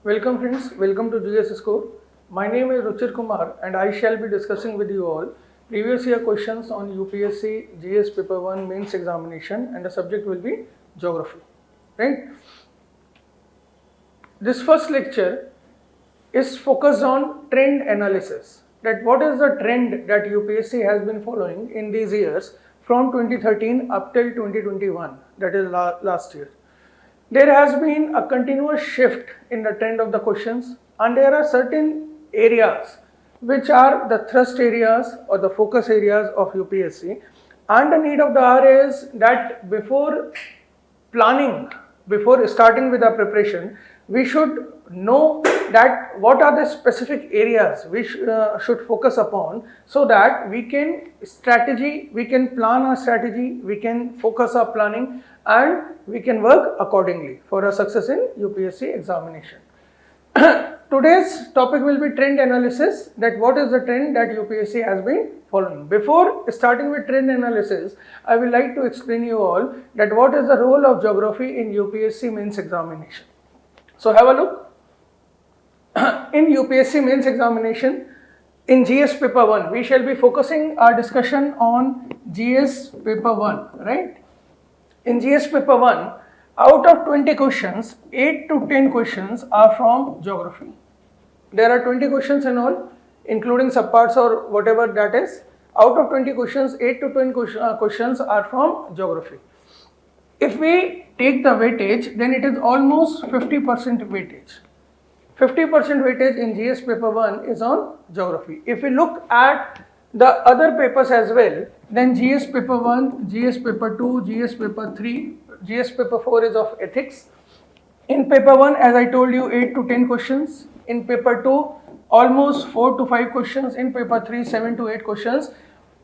Welcome friends, welcome to GS Score. My name is Ruchir Kumar and I shall be discussing with you all previous year questions on UPSC GS paper 1 mains examination, and the subject will be geography, right? This first lecture is focused on trend analysis, that what is the trend that UPSC has been following in these years from 2013 up till 2021, that is last year. There has been a continuous shift in the trend of the questions, and there are certain areas which are the thrust areas or the focus areas of UPSC, and the need of the hour is that before planning, before starting with our preparation, we should know that what are the specific areas we should focus upon, so that we can plan our strategy, we can focus our planning, and we can work accordingly for a success in UPSC examination. Today's topic will be trend analysis, that what is the trend that UPSC has been following. Before starting with trend analysis, I will like to explain you all that what is the role of geography in UPSC mains examination. So have a look. In UPSC mains examination, in GS paper 1, we shall be focusing our discussion on GS paper 1, right? In GS paper 1, out of 20 questions, 8 to 10 questions are from geography. There are 20 questions in all, including subparts or whatever that is. Out of 20 questions, 8 to 10 questions are from geography. If we take the weightage, then it is almost 50% weightage. 50% weightage in GS paper 1 is on geography. If we look at the other papers as well, then GS paper 1, GS paper 2, GS paper 3, GS paper 4 is of ethics. In paper 1, as I told you, 8 to 10 questions. In paper 2, almost 4 to 5 questions. In paper 3, 7 to 8 questions.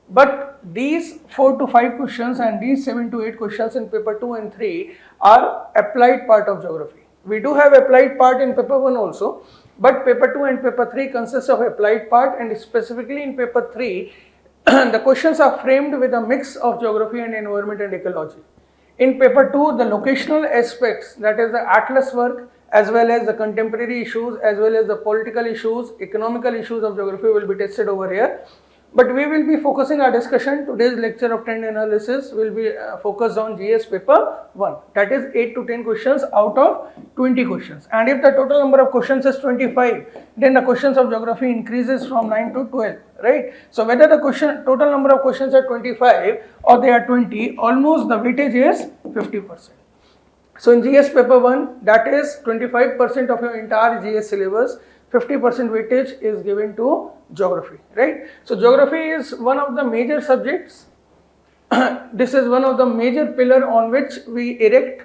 But these 4 to 5 questions and these 7 to 8 questions in paper 2 and 3 are applied part of geography. We do have applied part in paper 1 also, but paper 2 and paper 3 consist of applied part, and specifically in paper 3, the questions are framed with a mix of geography and environment and ecology. In paper 2, the locational aspects, that is the atlas work, as well as the contemporary issues, as well as the political issues, economical issues of geography will be tested over here. But we will be focusing our discussion, today's lecture of trend analysis will be focused on GS paper 1, that is 8 to 10 questions out of 20 questions. And if the total number of questions is 25, then the questions of geography increases from 9 to 12, right? So whether the total number of questions are 25 or they are 20, almost the weightage is 50%. So in GS paper 1, that is 25% of your entire GS syllabus, 50% weightage is given to geography, right? So geography is one of the major subjects. This is one of the major pillar on which we erect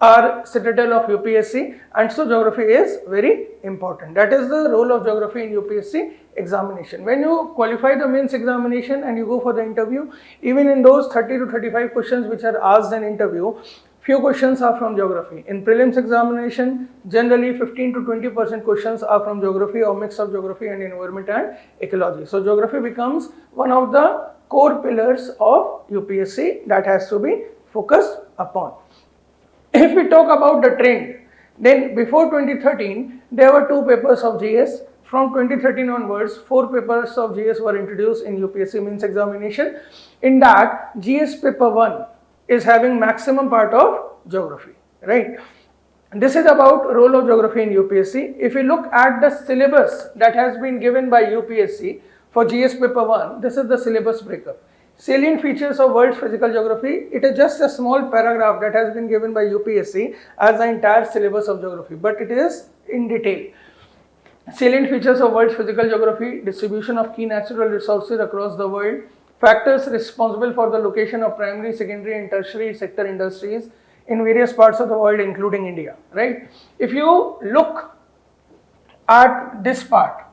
our citadel of UPSC, and so geography is very important. That is the role of geography in UPSC examination. When you qualify the mains examination and you go for the interview, even in those 30 to 35 questions which are asked in interview, few questions are from geography. In prelims examination, generally 15 to 20% questions are from geography or mix of geography and environment and ecology. So geography becomes one of the core pillars of UPSC that has to be focused upon. If we talk about the trend, then before 2013, there were 2 papers of GS. From 2013 onwards, 4 papers of GS were introduced in UPSC mains examination. In that, GS paper 1 is having maximum part of geography, right? And this is about role of geography in UPSC. If you look at the syllabus that has been given by UPSC for GS paper 1, this is the syllabus breakup. Salient features of world's physical geography, it is just a small paragraph that has been given by UPSC as the entire syllabus of geography, but it is in detail. Salient features of world's physical geography, distribution of key natural resources across the world, factors responsible for the location of primary, secondary and tertiary sector industries in various parts of the world including India, right? If you look at this part,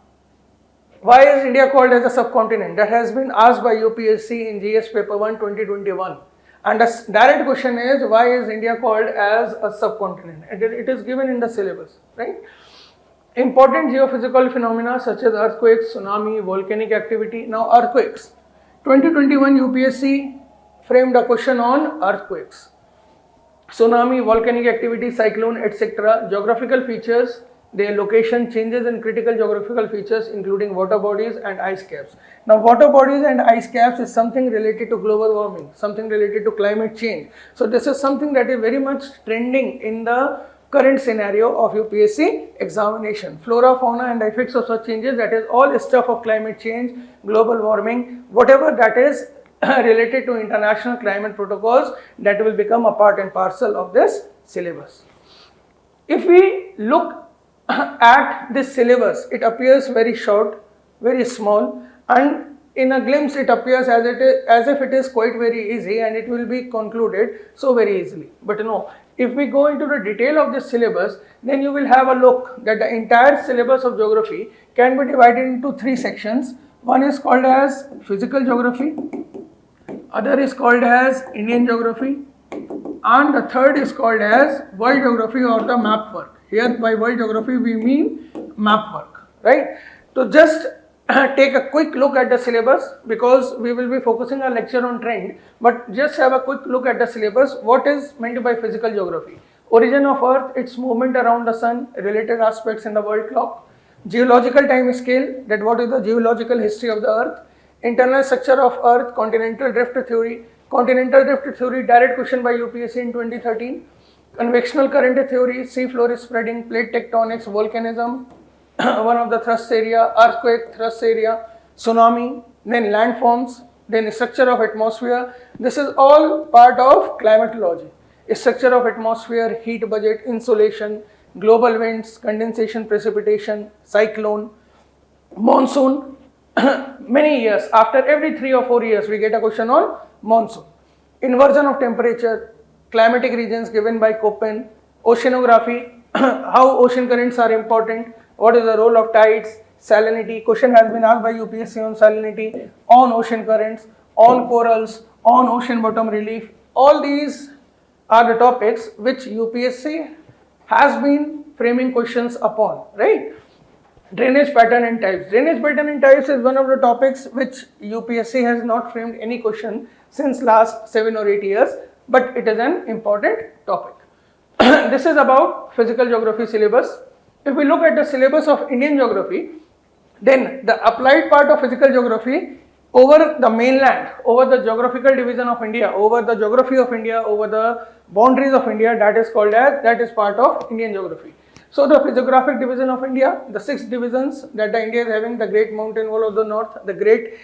why is India called as a subcontinent? That has been asked by UPSC in GS paper 1 2021. And the direct question is, why is India called as a subcontinent? And it is given in the syllabus, right? Important geophysical phenomena such as earthquakes, tsunami, volcanic activity. Now earthquakes. 2021 UPSC framed a question on earthquakes, tsunami, volcanic activity, cyclone, etc. Geographical features, their location, changes in critical geographical features including water bodies and ice caps. Now water bodies and ice caps is something related to global warming, something related to climate change. So this is something that is very much trending in the current scenario of UPSC examination. Flora, fauna and effects of such changes, that is all stuff of climate change, global warming, whatever that is related to international climate protocols, that will become a part and parcel of this syllabus. If we look at this syllabus, it appears very short, very small, and in a glimpse it appears as if it is quite very easy and it will be concluded so very easily. But no, if we go into the detail of this syllabus, then you will have a look that the entire syllabus of geography can be divided into three sections. One is called as physical geography, other is called as Indian geography, and the third is called as world geography or the map work. Here by world geography we mean map work, right? So just take a quick look at the syllabus, because we will be focusing our lecture on trend, but just have a quick look at the syllabus. What is meant by physical geography? Origin of Earth, its movement around the sun, related aspects in the world clock, geological time scale, that what is the geological history of the Earth, internal structure of Earth, continental drift theory. Continental drift theory, direct question by UPSC in 2013. Convectional current theory, sea floor spreading, plate tectonics, volcanism, one of the thrust area, earthquake thrust area, tsunami, then landforms, then structure of atmosphere. This is all part of climatology. Structure of atmosphere, heat budget, insolation, global winds, condensation, precipitation, cyclone, monsoon. Many years, after every 3 or 4 years, we get a question on monsoon. Inversion of temperature, climatic regions given by Köppen, oceanography, how ocean currents are important, what is the role of tides, salinity. Question has been asked by UPSC on salinity, on ocean currents, on corals, on ocean bottom relief. All these are the topics which UPSC has been framing questions upon, right? Drainage pattern and types. Drainage pattern and types is one of the topics which UPSC has not framed any question since last 7 or 8 years, but it is an important topic. This is about physical geography syllabus. If we look at the syllabus of Indian geography, then the applied part of physical geography over the mainland, over the geographical division of India, over the geography of India, over the boundaries of India, that is part of Indian geography. So the physiographic division of India, the 6 divisions that the India is having: the Great Mountain Wall of the North, the Great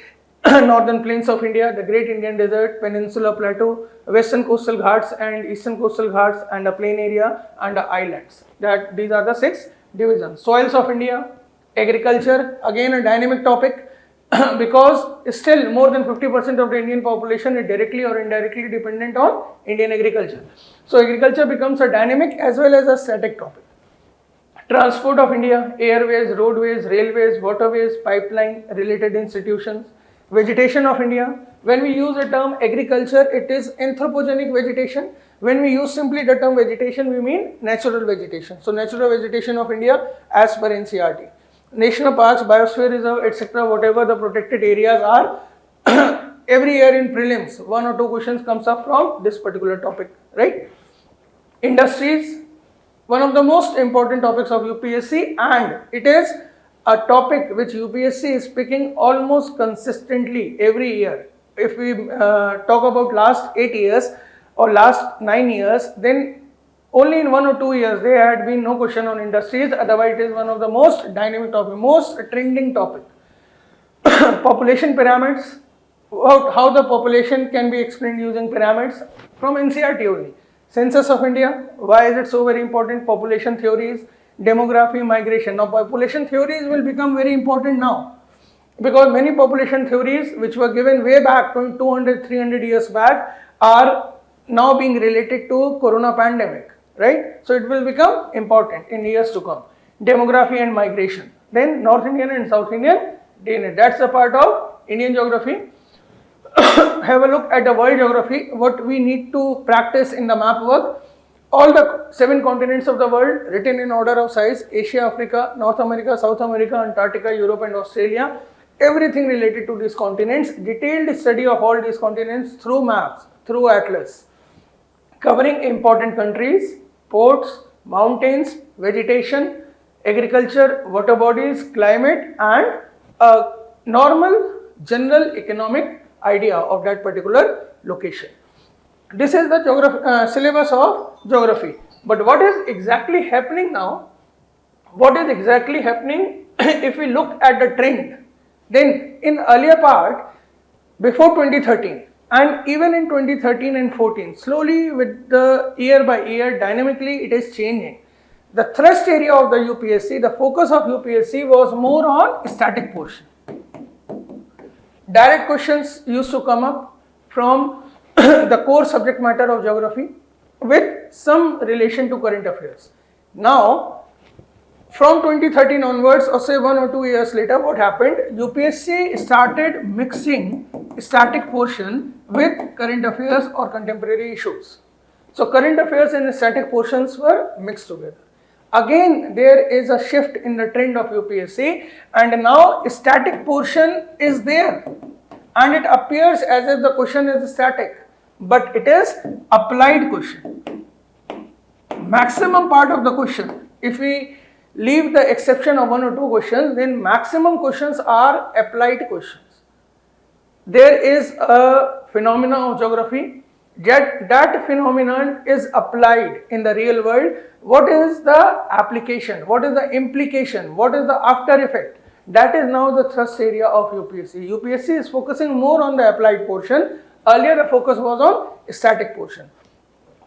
Northern Plains of India, the Great Indian Desert, Peninsula Plateau, Western Coastal Ghats and Eastern Coastal Ghats, and the plain area and the islands. These are the 6 divisions. Soils of India, agriculture, again a dynamic topic because still more than 50% of the Indian population is directly or indirectly dependent on Indian agriculture. So agriculture becomes a dynamic as well as a static topic. Transport of India, airways, roadways, railways, waterways, pipeline, related institutions. Vegetation of India. When we use the term agriculture, it is anthropogenic vegetation. When we use simply the term vegetation, we mean natural vegetation. So natural vegetation of India as per NCERT. National parks, biosphere reserve, etc., whatever the protected areas are, every year in prelims, 1 or 2 questions comes up from this particular topic, right? Industries, one of the most important topics of UPSC, and it is a topic which UPSC is picking almost consistently every year. If we talk about last 8 years or last 9 years, then only in 1 or 2 years there had been no question on industries. Otherwise, it is one of the most dynamic topic, most trending topic. Population pyramids, how the population can be explained using pyramids from NCERT only. Census of India, why is it so very important? Population theories, demography, migration. Now population theories will become very important now, because many population theories which were given way back 200, 300 years back are now being related to corona pandemic, right? So it will become important in years to come. Demography and migration. Then North Indian and South Indian DNA. That's a part of Indian geography. Have a look at the world geography, what we need to practice in the map work. All the 7 continents of the world written in order of size: Asia, Africa, North America, South America, Antarctica, Europe and Australia. Everything related to these continents, detailed study of all these continents through maps, through atlas, covering important countries, ports, mountains, vegetation, agriculture, water bodies, climate, and a normal general economic idea of that particular location. This is the syllabus of geography. But what is exactly happening now? What is exactly happening if we look at the trend? Then in earlier part, before 2013 and even in 2013 and 14, slowly with the year by year, dynamically it is changing. The thrust area of the UPSC, the focus of UPSC was more on static portion. Direct questions used to come up from the core subject matter of geography with some relation to current affairs. Now, from 2013 onwards, or say 1 or 2 years later, what happened? UPSC started mixing static portion with current affairs or contemporary issues. So, current affairs and static portions were mixed together. Again, there is a shift in the trend of UPSC, and now static portion is there, and it appears as if the question is static, but it is applied question. Maximum part of the question, if we leave the exception of 1 or 2 questions, then maximum questions are applied questions. There is a phenomena of geography, yet that phenomenon is applied in the real world. What is the application? What is the implication? What is the after effect? That is now the thrust area of UPSC. UPSC is focusing more on the applied portion. Earlier the focus was on static portion.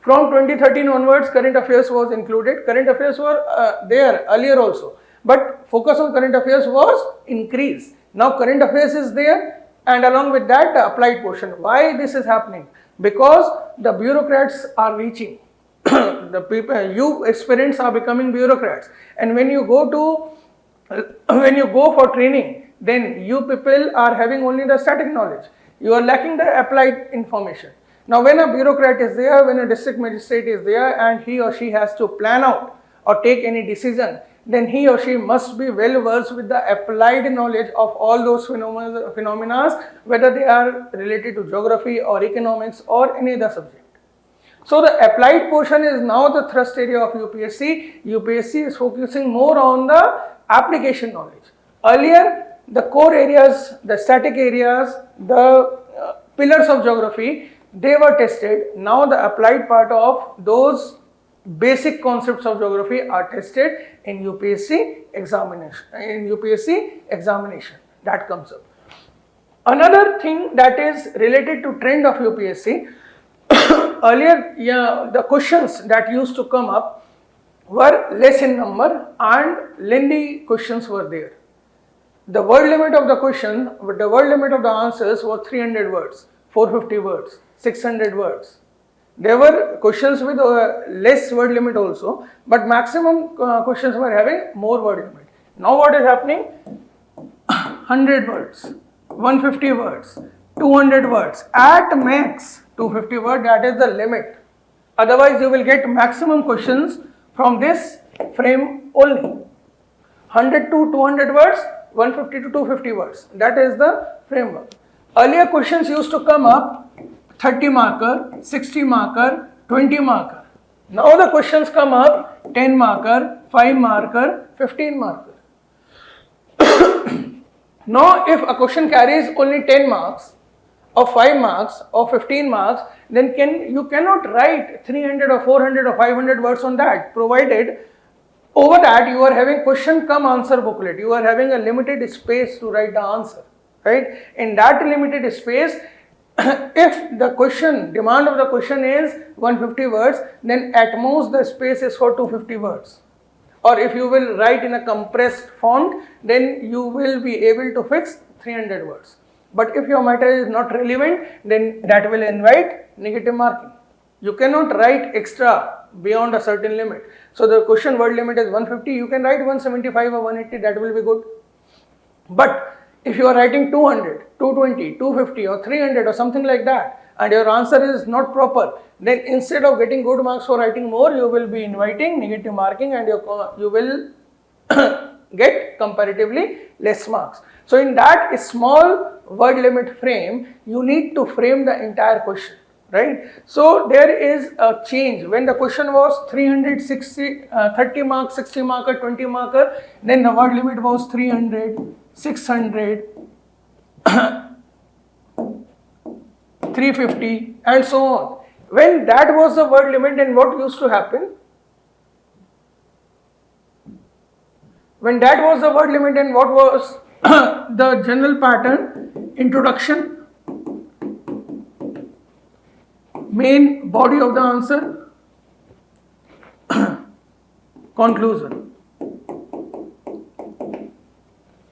From 2013 onwards, current affairs was included. Current affairs were there earlier also, but focus on current affairs was increased. Now current affairs is there, and along with that the applied portion. Why this is happening? Because the bureaucrats are reaching. The people, you aspirants are becoming bureaucrats, and when you go for training, then you people are having only the static knowledge. You are lacking the applied information. Now, when a bureaucrat is there, when a district magistrate is there, and he or she has to plan out or take any decision, then he or she must be well versed with the applied knowledge of all those phenomena, whether they are related to geography or economics or any other subject. So, the applied portion is now the thrust area of UPSC. UPSC is focusing more on the application knowledge. Earlier, the core areas, the static areas, the pillars of geography, they were tested. Now the applied part of those basic concepts of geography are tested in UPSC examination. That comes up. Another thing that is related to trend of UPSC, earlier the questions that used to come up were less in number and lengthy questions were there. The word limit of the question, the word limit of the answers was 300 words, 450 words, 600 words. There were questions with less word limit also, but maximum questions were having more word limit. Now what is happening? 100 words, 150 words, 200 words, at max 250 words, that is the limit. Otherwise you will get maximum questions from this frame only. 100 to 200 words, 150 to 250 words, that is the framework. Earlier questions used to come up 30 marker, 60 marker, 20 marker. Now the questions come up 10 marker, 5 marker, 15 marker. Now if a question carries only 10 marks or 5 marks or 15 marks, then you cannot write 300 or 400 or 500 words on that, provided over that you are having question come answer booklet. You are having a limited space to write the answer, right? In that limited space, if the question, demand of the question is 150 words, then at most the space is for 250 words. Or if you will write in a compressed font, then you will be able to fix 300 words. But if your matter is not relevant, then that will invite negative marking. You cannot write extra beyond a certain limit. So the question word limit is 150, you can write 175 or 180, that will be good. But if you are writing 200, 220, 250 or 300 or something like that, and your answer is not proper, then instead of getting good marks for writing more, you will be inviting negative marking, and you will get comparatively less marks. So in that small word limit frame, you need to frame the entire question. right? So there is a change. When the question was 30 mark, 60 marker, 20 marker, then the word limit was 300, 600, 350 and so on. When that was the word limit, then what used to happen? When that was the word limit, then what was the general pattern? Introduction, main body of the answer, conclusion.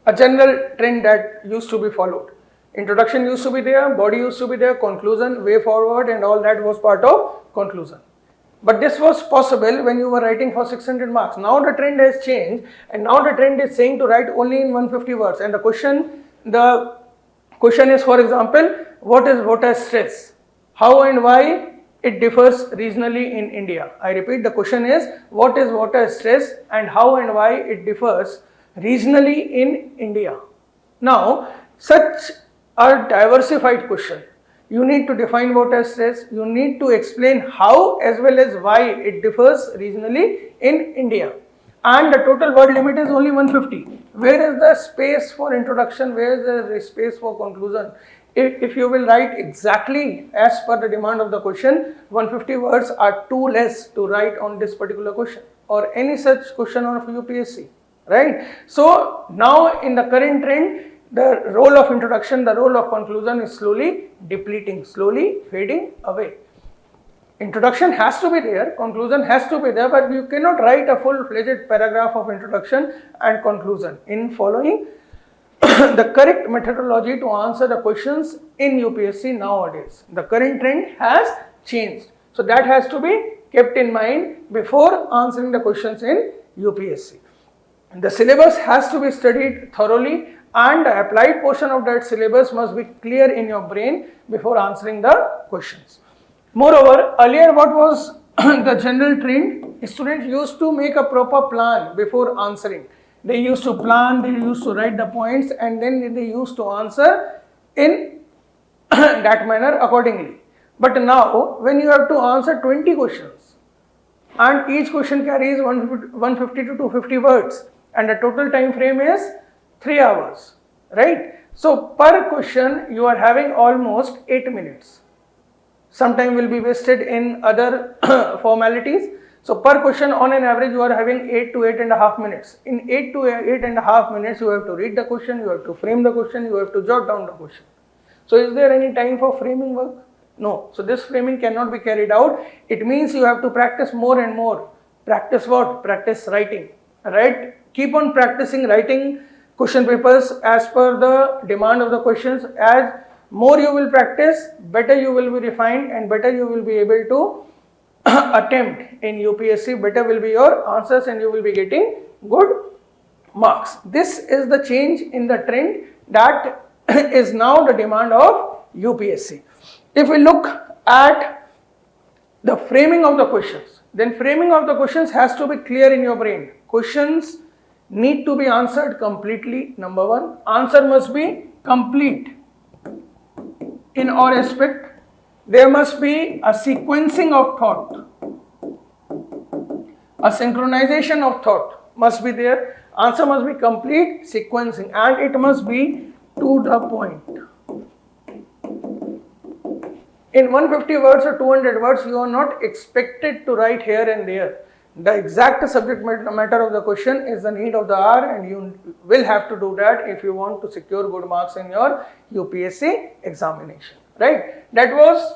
A general trend that used to be followed. Introduction used to be there, body used to be there, conclusion, way forward, and all that was part of conclusion. But this was possible when you were writing for 600 marks. Now the trend has changed, and now the trend is saying to write only in 150 words. And the question is, for example, what is water stress? How and why it differs regionally in India? I repeat, the question is, what is water stress and how and why it differs regionally in India? Now, such a diversified question. You need to define water stress, you need to explain how as well as why it differs regionally in India. And the total word limit is only 150. Where is the space for introduction? Where is the space for conclusion? If you will write exactly as per the demand of the question, 150 words are too less to write on this particular question or any such question of UPSC, right? So now in the current trend, the role of introduction, the role of conclusion is slowly depleting, slowly fading away. Introduction has to be there, conclusion has to be there, but you cannot write a full-fledged paragraph of introduction and conclusion in following the correct methodology to answer the questions in UPSC nowadays. The current trend has changed. So that has to be kept in mind before answering the questions in UPSC. The syllabus has to be studied thoroughly, and the applied portion of that syllabus must be clear in your brain before answering the questions. Moreover, earlier what was the general trend? Students used to make a proper plan before answering. They used to plan, they used to write the points, and then they used to answer in that manner accordingly. But now, when you have to answer 20 questions, and each question carries 150 to 250 words, and the total time frame is 3 hours, right? So per question you are having almost 8 minutes. Some time will be wasted in other formalities. So per question on an average you are having 8 to 8.5 minutes. In 8 to 8.5 minutes you have to read the question, you have to frame the question, you have to jot down the question. So is there any time for framing work? No. So this framing cannot be carried out. It means you have to practice more and more. Practice what? Practice writing, right? Keep on practicing writing question papers as per the demand of the questions. As more you will practice, better you will be refined and better you will be able to attempt in UPSC, better will be your answers and you will be getting good marks. This is the change in the trend that is now the demand of UPSC. If we look at the framing of the questions, then framing of the questions has to be clear in your brain. Questions need to be answered completely, number one. Answer must be complete in all aspect. There must be a sequencing of thought. A synchronization of thought must be there. Answer must be complete, sequencing, and it must be to the point. In 150 words or 200 words, you are not expected to write here and there. The exact subject matter of the question is the need of the hour, and you will have to do that if you want to secure good marks in your UPSC examination, right? That was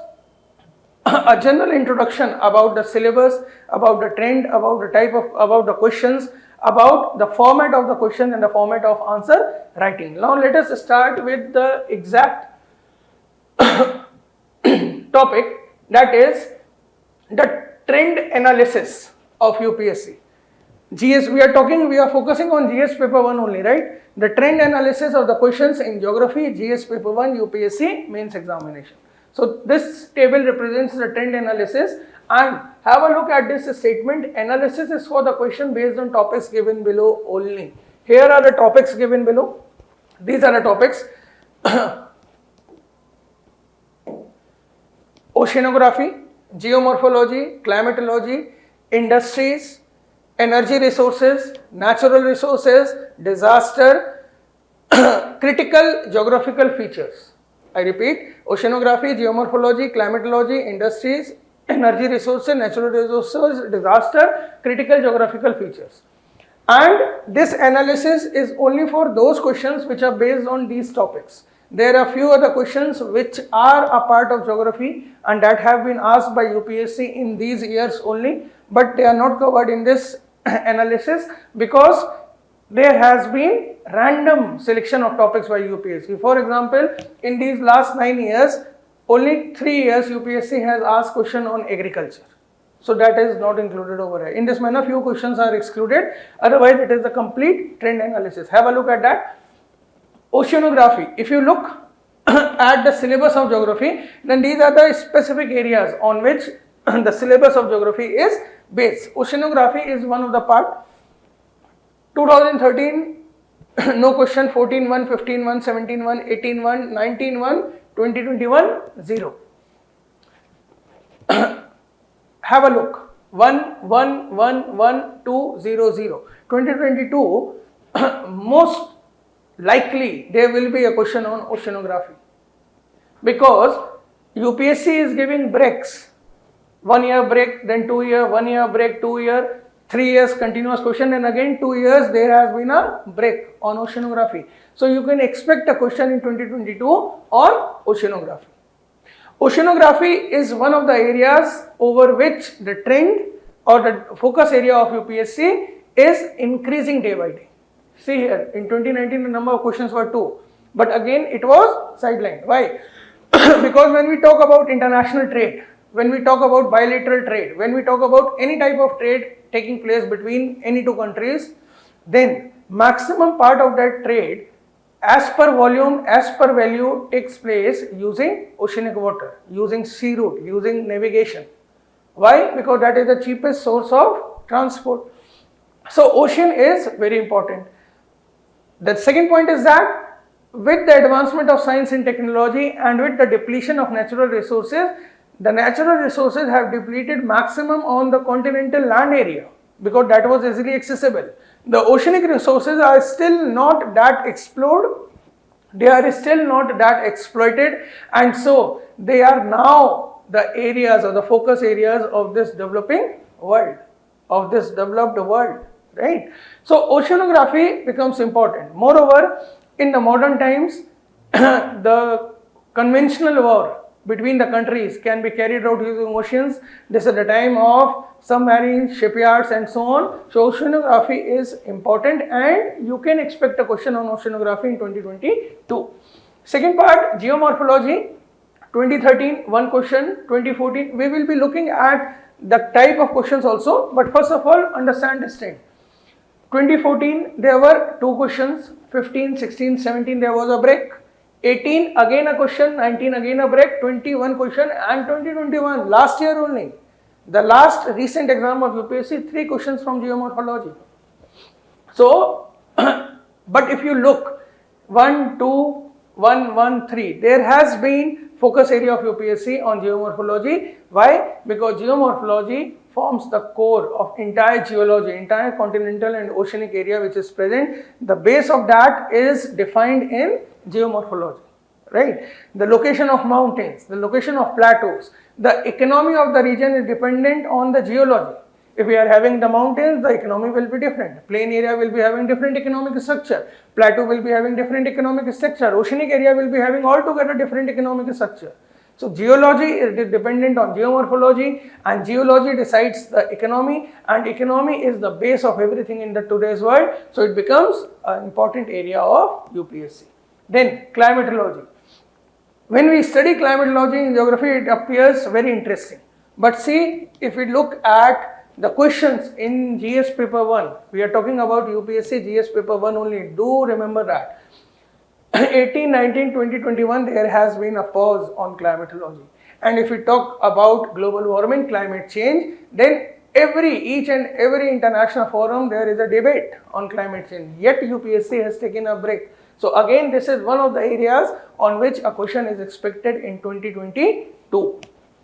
a general introduction about the syllabus, about the trend, about the type of, about the questions, about the format of the question and the format of answer writing. Now let us start with the exact topic, that is the trend analysis of UPSC. GS, we are focusing on GS paper 1 only, right? The trend analysis of the questions in geography, GS paper 1, UPSC mains examination. So this table represents the trend analysis, and have a look at this statement. Analysis is for the question based on topics given below only. Here are the topics given below. These are the topics. Oceanography, Geomorphology, Climatology, Industries, Energy Resources, Natural Resources, Disaster, Critical Geographical Features. I repeat, Oceanography, Geomorphology, Climatology, Industries, Energy Resources, Natural Resources, Disaster, Critical Geographical Features. And this analysis is only for those questions which are based on these topics. There are few other questions which are a part of geography and that have been asked by UPSC in these years only, but they are not covered in this analysis because there has been random selection of topics by UPSC. For example, in these last 9 years, only 3 years UPSC has asked question on agriculture. So that is not included over here. In this manner, few questions are excluded. Otherwise, it is a complete trend analysis. Have a look at that. Oceanography. If you look at the syllabus of geography, then these are the specific areas on which the syllabus of geography is based. Oceanography is one of the part. 2013, no question, 14-1, 15-1, 17-1, 18-1, 19-1, 2021, 0. Have a look. 1, 1, 1, 1, 2, 0, 0. 2022, most likely there will be a question on oceanography because UPSC is giving breaks. 1 year break, then 2 year, 1 year break, 2 year, 3 years continuous question, and again 2 years there has been a break on oceanography. So you can expect a question in 2022 on oceanography. Oceanography is one of the areas over which the trend or the focus area of UPSC is increasing day by day. See here, in 2019 the number of questions were 2, but again it was sidelined. Why? Because when we talk about international trade, when we talk about bilateral trade, when we talk about any type of trade taking place between any two countries, then maximum part of that trade as per volume, as per value takes place using oceanic water, using sea route, using navigation. Why? Because that is the cheapest source of transport. So ocean is very important. The second point is that with the advancement of science and technology and with the depletion of natural resources, the natural resources have depleted maximum on the continental land area because that was easily accessible. The oceanic resources are still not that explored, they are still not that exploited, and so they are now the areas or the focus areas of this developing world, of this developed world, right? So oceanography becomes important. Moreover, in the modern times, the conventional war between the countries can be carried out using oceans. This is the time of submarines, shipyards and so on. So oceanography is important and you can expect a question on oceanography in 2022. Second part, geomorphology. 2013, one question. 2014, we will be looking at the type of questions also, but first of all, understand this trend. 2014, there were 2 questions. 15, 16, 17, there was a break. 18 again a question, 19 again a break, 21 question, and 2021 last year only, the last recent exam of UPSC, 3 questions from geomorphology. So but if you look 1, 2, 1, 1, 3, there has been focus area of UPSC on geomorphology. Why? Because geomorphology forms the core of entire geology, entire continental and oceanic area which is present. The base of that is defined in geomorphology, right? The location of mountains, the location of plateaus, the economy of the region is dependent on the geology. If we are having the mountains, the economy will be different. Plain area will be having different economic structure. Plateau will be having different economic structure. Oceanic area will be having altogether different economic structure. So geology is dependent on geomorphology, and geology decides the economy, and economy is the base of everything in the today's world. So it becomes an important area of UPSC. Then climatology. When we study climatology in geography, it appears very interesting. But see, if we look at the questions in GS paper 1, we are talking about UPSC GS paper 1 only. Do remember that. 18, 19, 20, 21, there has been a pause on climatology. And if we talk about global warming, climate change, then each and every international forum, there is a debate on climate change. Yet UPSC has taken a break. So again, this is one of the areas on which a question is expected in 2022.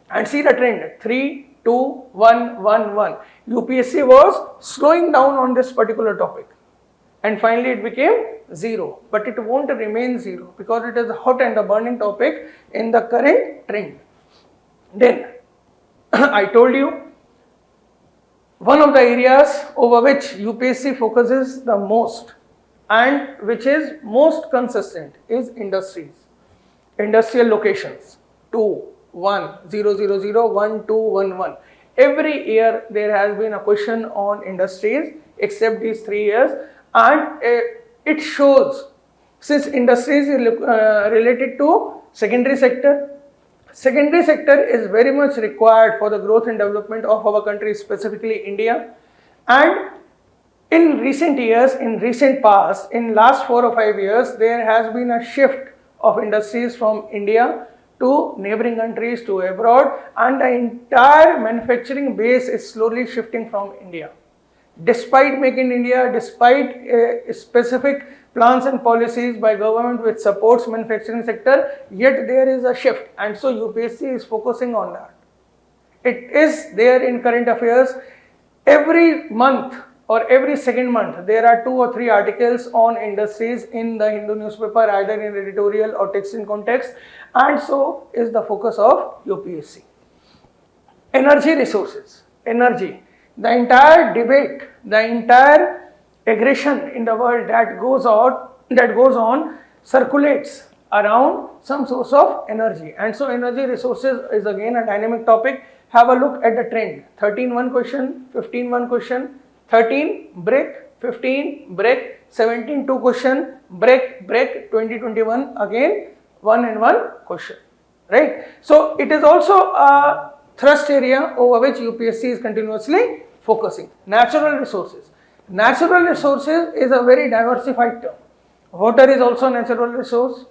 And see the trend 3, 2, 1, 1, 1. UPSC was slowing down on this particular topic, and finally it became 0, but it won't remain 0 because it is a hot and a burning topic in the current trend. Then I told you one of the areas over which UPSC focuses the most and which is most consistent is industries, industrial locations 2, 1, 0, 0, 0, 1, 2, 1, 1. Every year there has been a question on industries except these 3 years, and it shows, since industries is related to secondary sector. Secondary sector is very much required for the growth and development of our country, specifically India. And in recent years, in recent past, in last 4 or 5 years, there has been a shift of industries from India to neighboring countries, to abroad, and the entire manufacturing base is slowly shifting from India. Despite Make in India, despite specific plans and policies by government which supports manufacturing sector, yet there is a shift, and so UPSC is focusing on that. It is there in current affairs. Every month or every second month there are 2 or 3 articles on industries in the Hindu newspaper, either in editorial or text in context, and so is the focus of UPSC. Energy resources, energy. The entire debate, the entire aggression in the world that goes on circulates around some source of energy, and so energy resources is again a dynamic topic. Have a look at the trend. 13 one question, 15 one question, 13 break, 15 break, 17 2 question, break, 2021 again 1 and 1 question, right? So it is also a thrust area over which UPSC is continuously focusing. Natural resources. Natural resources is a very diversified term. Water is also a natural resource.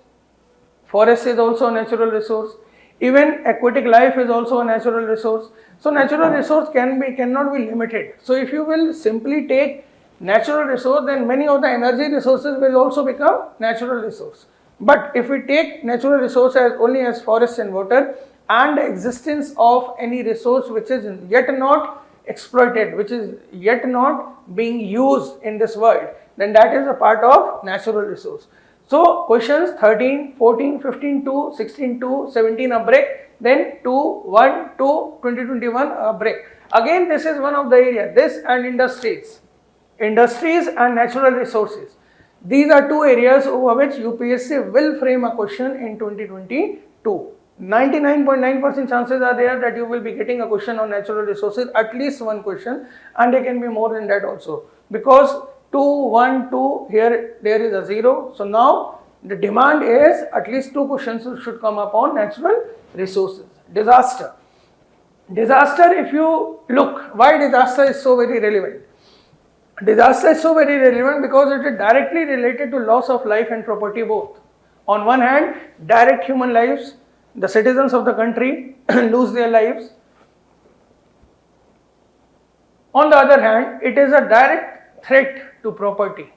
Forest is also a natural resource. Even aquatic life is also a natural resource. So natural resource cannot be limited. So if you will simply take natural resource, then many of the energy resources will also become natural resource. But if we take natural resource as only as forest and water, and the existence of any resource which is yet not exploited, which is yet not being used in this world, then that is a part of natural resource. So questions 13, 14, 15, 2, 16, 2, 17 a break, then 2, 1, 2, 2021 a break. Again, this is one of the area, this and industries and natural resources. These are 2 areas over which UPSC will frame a question in 2022. 99.9% chances are there that you will be getting a question on natural resources, at least 1 question, and there can be more than that also, because 2, 1, 2, here there is a 0. So now the demand is at least 2 questions should come up on natural resources. Disaster. Disaster, if you look, why disaster is so very relevant? Disaster is so very relevant because it is directly related to loss of life and property both. On one hand, direct human lives, the citizens of the country lose their lives. On the other hand, it is a direct threat to property,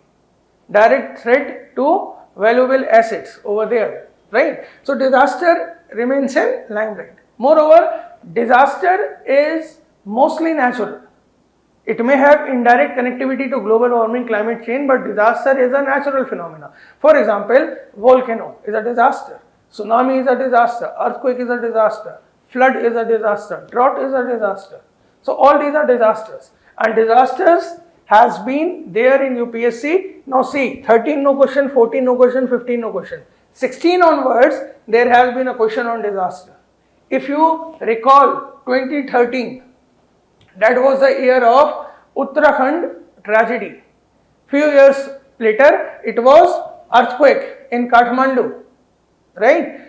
direct threat to valuable assets over there, right? So disaster remains in limelight. Moreover, disaster is mostly natural. It may have indirect connectivity to global warming, climate change, but disaster is a natural phenomena. For example, volcano is a disaster. Tsunami is a disaster, earthquake is a disaster, flood is a disaster, drought is a disaster. So all these are disasters, and disasters has been there in UPSC. Now see, 13 no question, 14 no question, 15 no question. 16 onwards, there has been a question on disaster. If you recall 2013, that was the year of Uttarakhand tragedy. Few years later, it was earthquake in Kathmandu. Right?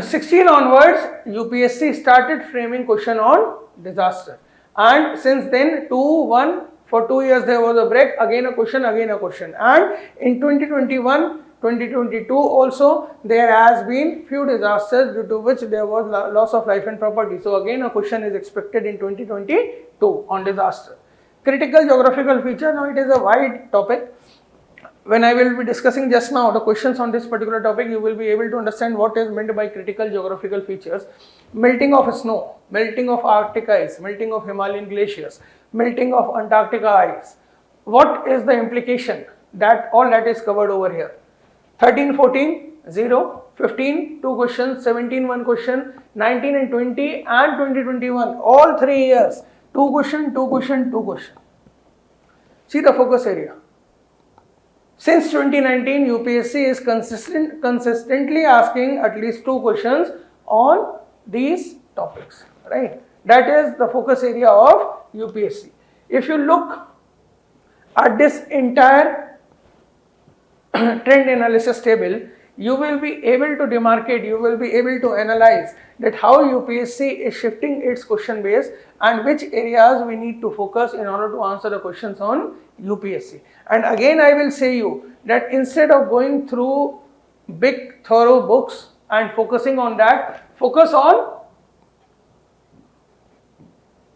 16 onwards, UPSC started framing question on disaster, and since then 2, 1, for 2 years there was a break, again a question, and in 2021, 2022 also there has been few disasters due to which there was loss of life and property. So again a question is expected in 2022 on disaster. Critical geographical feature, now it is a wide topic. when I will be discussing just now the questions on this particular topic, you will be able to understand what is meant by critical geographical features. Melting of snow, melting of Arctic ice, melting of Himalayan glaciers, melting of Antarctica ice. What is the implication? That all that is covered over here. 13, 14, 0, 15, 2 questions, 17, 1 question, 19 and 20 and 2021, all 3 years, 2 question, 2 question, 2 question. See the focus area. Since 2019, UPSC is consistently asking at least 2 questions on these topics, right? That is the focus area of UPSC. If you look at this entire trend analysis table, you will be able to demarcate, you will be able to analyze that how UPSC is shifting its question base and which areas we need to focus in order to answer the questions on UPSC. And again I will say you that instead of going through big thorough books and focusing on that, focus on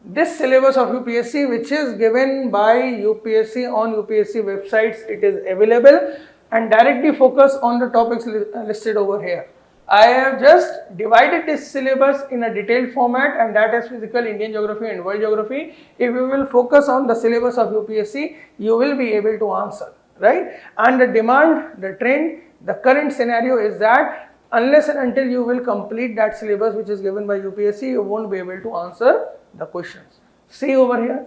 this syllabus of UPSC, which is given by UPSC on UPSC websites. It is available, and directly focus on the topics listed over here. I have just divided this syllabus in a detailed format, and that is physical, Indian geography and world geography. If you will focus on the syllabus of UPSC, you will be able to answer, right? And the demand, the trend, the current scenario is that unless and until you will complete that syllabus which is given by UPSC, you won't be able to answer the questions. See over here,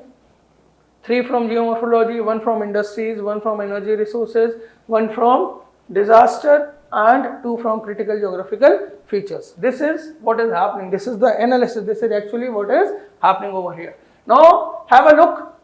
3 from Geomorphology, 1 from industries, 1 from energy resources, 1 from disaster, and 2 from critical geographical features. This is what is happening. This is the analysis. This is actually what is happening over here. Now have a look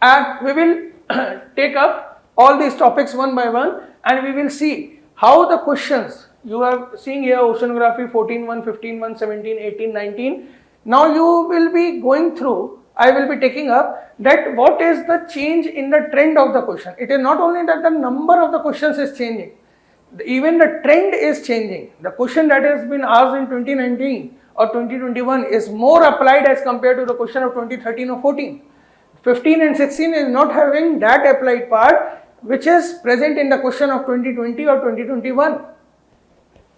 at, we will take up all these topics one by one, and we will see how the questions you are seeing here, Oceanography 14.1, 15.1, 17, 18, 19. Now you will be going through, I will be taking up that what is the change in the trend of the question. It is not only that the number of the questions is changing, even the trend is changing. The question that has been asked in 2019 or 2021 is more applied as compared to the question of 2013 or 14. 15 and 16 is not having that applied part which is present in the question of 2020 or 2021.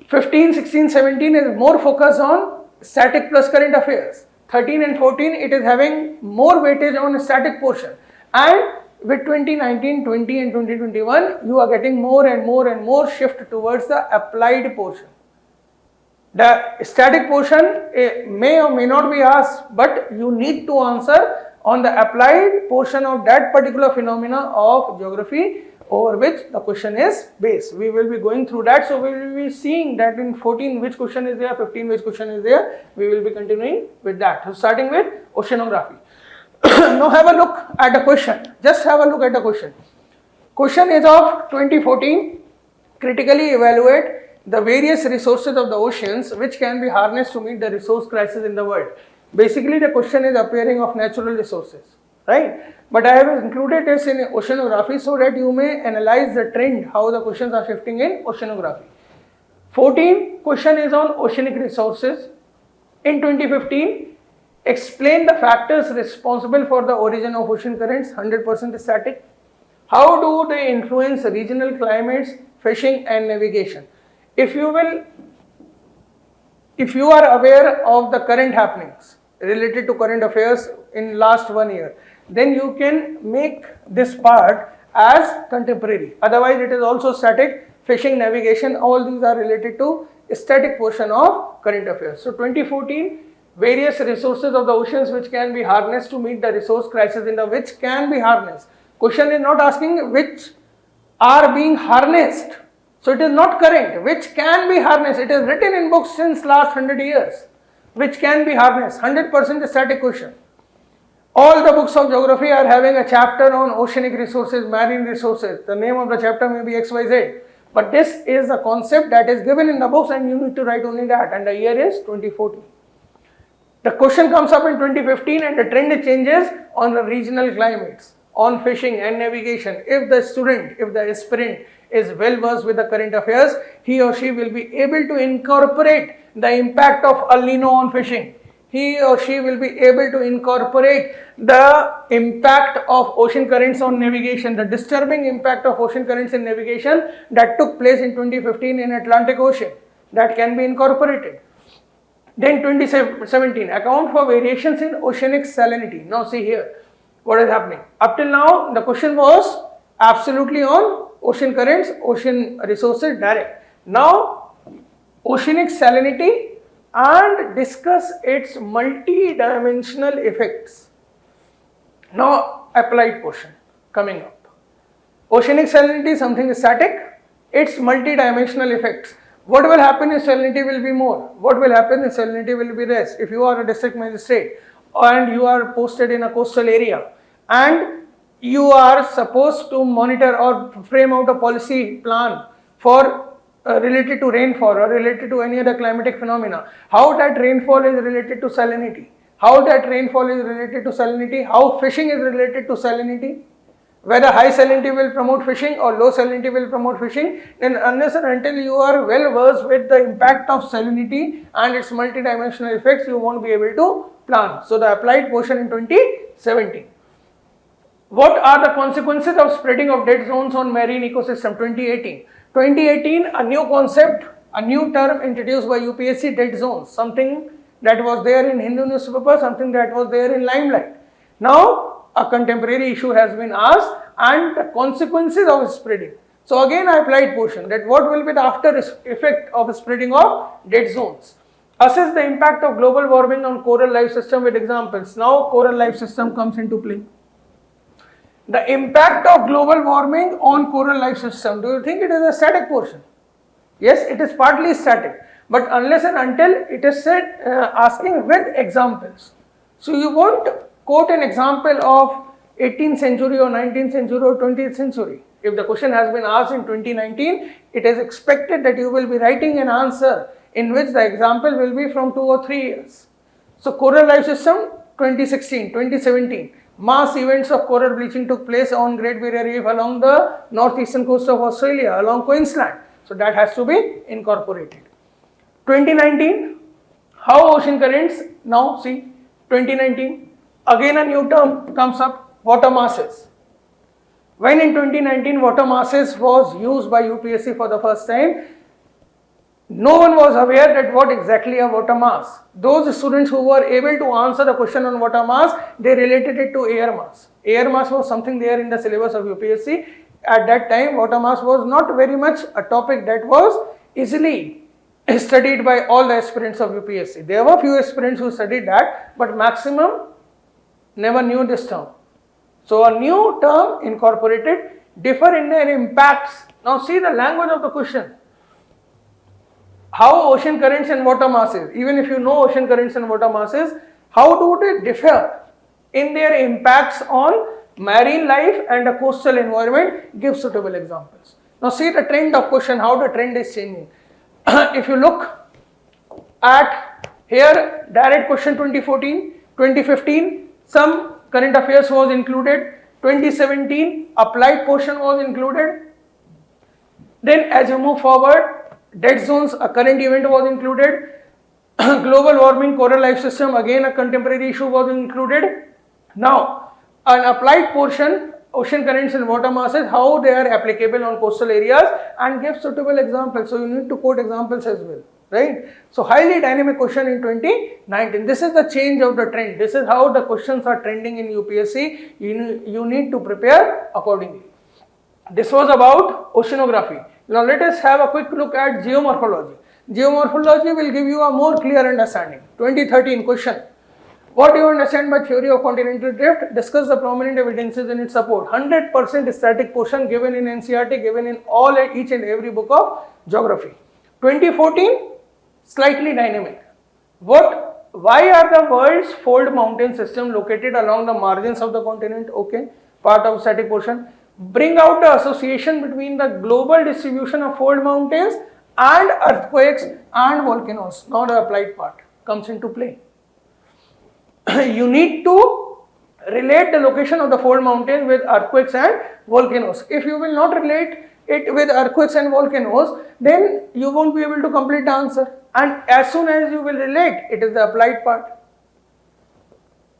15, 16, 17 is more focused on static plus current affairs. 13 and 14, it is having more weightage on static portion, and with 2019, 20 and 2021, you are getting more and more shift towards the applied portion. The static portion may or may not be asked, but you need to answer on the applied portion of that particular phenomena of geography over which the question is based. We will be going through that, so we will be seeing that in 14 which question is there, 15 which question is there. We will be continuing with that. So starting with oceanography. Now have a look at the question. Just have a look at the question. Question is of 2014. Critically evaluate the various resources of the oceans which can be harnessed to meet the resource crisis in the world. Basically the question is appearing of natural resources, right? But I have included this in oceanography so that you may analyze the trend, how the questions are shifting in oceanography. 14 question is on oceanic resources. In 2015, explain the factors responsible for the origin of ocean currents, 100% static. How do they influence regional climates, fishing and navigation? If you are aware of the current happenings related to current affairs in last 1 year, then you can make this part as contemporary. Otherwise it is also static, fishing, navigation, all these are related to static portion of current affairs. So 2014, various resources of the oceans which can be harnessed to meet the resource crisis in the which can be harnessed. Question is not asking which are being harnessed. So it is not current, which can be harnessed. It is written in books since last 100 years. Which can be harnessed, 100% static question. All the books of geography are having a chapter on oceanic resources, marine resources. The name of the chapter may be XYZ. But this is the concept that is given in the books and you need to write only that, and the year is 2014. The question comes up in 2015 and the trend changes on the regional climates, on fishing and navigation. If the student, if the aspirant is well versed with the current affairs, he or she will be able to incorporate the impact of El Nino on fishing. he or she will be able to incorporate the impact of ocean currents on navigation, the disturbing impact of ocean currents in navigation that took place in 2015 in Atlantic Ocean, that can be incorporated. Then 2017, account for variations in oceanic salinity. Now see here what is happening. Up till now the question was absolutely on ocean currents, ocean resources direct. Now oceanic salinity and discuss its multi-dimensional effects. Now applied portion coming up. Oceanic salinity, something is static, its multi-dimensional effects. What will happen is salinity will be more. What will happen is salinity will be less. If you are a district magistrate and you are posted in a coastal area and you are supposed to monitor or frame out a policy plan for related to rainfall or related to any other climatic phenomena, how that rainfall is related to salinity, how that rainfall is related to salinity, how fishing is related to salinity, whether high salinity will promote fishing or low salinity will promote fishing, then unless and until you are well versed with the impact of salinity and its multidimensional effects, you won't be able to plan. So the applied portion in 2017. What are the consequences of spreading of dead zones on marine ecosystem? 2018. 2018, a new concept, a new term introduced by UPSC, dead zones, something that was there in Hindu newspaper, something that was there in Limelight. Now a contemporary issue has been asked and the consequences of spreading. So again I applied portion, that what will be the after effect of spreading of dead zones. Assess the impact of global warming on coral life system with examples. Now coral life system comes into play. The impact of global warming on coral life system. Do you think it is a static portion? Yes, it is partly static, but unless and until it is said asking with examples. So you won't quote an example of 18th century or 19th century or 20th century. If the question has been asked in 2019, it is expected that you will be writing an answer in which the example will be from 2 or 3 years. So coral life system 2016, 2017, mass events of coral bleaching took place on Great Barrier Reef along the northeastern coast of Australia, along Queensland. So that has to be incorporated. 2019, how ocean currents, now see 2019, again a new term comes up, water masses. When in 2019 water masses was used by UPSC for the first time, no one was aware that what exactly a water mass. Those students who were able to answer the question on water mass, they related it to air mass. Air mass was something there in the syllabus of UPSC. At that time, water mass was not very much a topic that was easily studied by all the aspirants of UPSC. There were few aspirants who studied that, but maximum never knew this term. So a new term incorporated, differ in their impacts. Now see the language of the question. How ocean currents and water masses, even if you know ocean currents and water masses, how do they differ in their impacts on marine life and the coastal environment? Give suitable examples. Now see the trend of question, how the trend is changing. If you look at here, direct question 2014, 2015, some current affairs was included, 2017, applied portion was included. Then as you move forward, dead zones, a current event was included. Global warming, coral life system, again a contemporary issue was included. Now, an applied portion, ocean currents and water masses, how they are applicable on coastal areas, and give suitable examples. So you need to quote examples as well, right? So highly dynamic question in 2019. This is the change of the trend. This is how the questions are trending in UPSC. You need to prepare accordingly. This was about oceanography. Now let us have a quick look at geomorphology. Geomorphology will give you a more clear understanding. 2013 question. What do you understand by theory of continental drift? Discuss the prominent evidences in its support. 100% static portion given in NCERT, given in each and every book of geography. 2014, slightly dynamic. Why are the world's fold mountain system located along the margins of the continent? Okay, part of static portion. Bring out the association between the global distribution of fold mountains and earthquakes and volcanoes. Now the applied part comes into play. You need to relate the location of the fold mountain with earthquakes and volcanoes. If you will not relate it with earthquakes and volcanoes, then you won't be able to complete the answer. And as soon as you will relate, it is the applied part.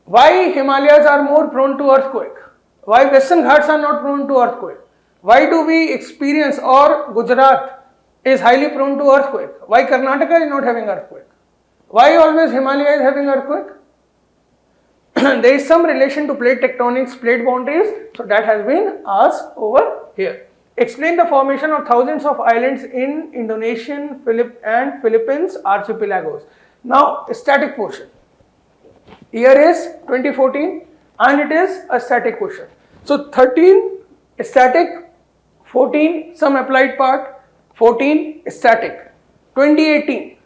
Why Himalayas are more prone to earthquake? Why Western Ghats are not prone to earthquake? Why do we experience, or Gujarat is highly prone to earthquake? Why Karnataka is not having earthquake? Why always Himalaya is having earthquake? There is some relation to plate tectonics, plate boundaries, so that has been asked over here. Explain the formation of thousands of islands in Indonesian and Philippines archipelagos. Now, static portion. Year is 2014 and it is a static question. So 13 static, 14 some applied part, 14 static. 2018.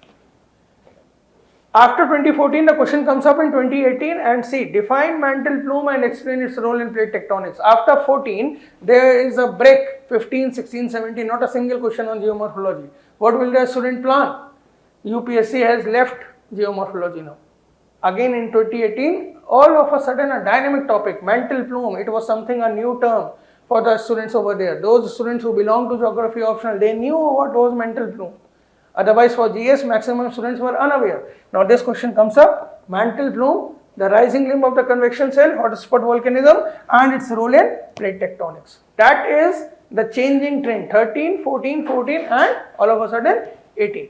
After 2014 the question comes up in 2018 and see, define mantle plume and explain its role in plate tectonics. After 14 there is a break, 15, 16, 17, not a single question on geomorphology. What will the student plan? UPSC has left geomorphology now. Again in 2018, all of a sudden a dynamic topic, mantle plume. It was something, a new term for the students over there. Those students who belong to geography optional, they knew what was mantle plume. Otherwise for GS, maximum students were unaware. Now this question comes up, mantle plume, the rising limb of the convection shell, hotspot volcanism and its role in plate tectonics. That is the changing trend, 13, 14, 14 and all of a sudden 18.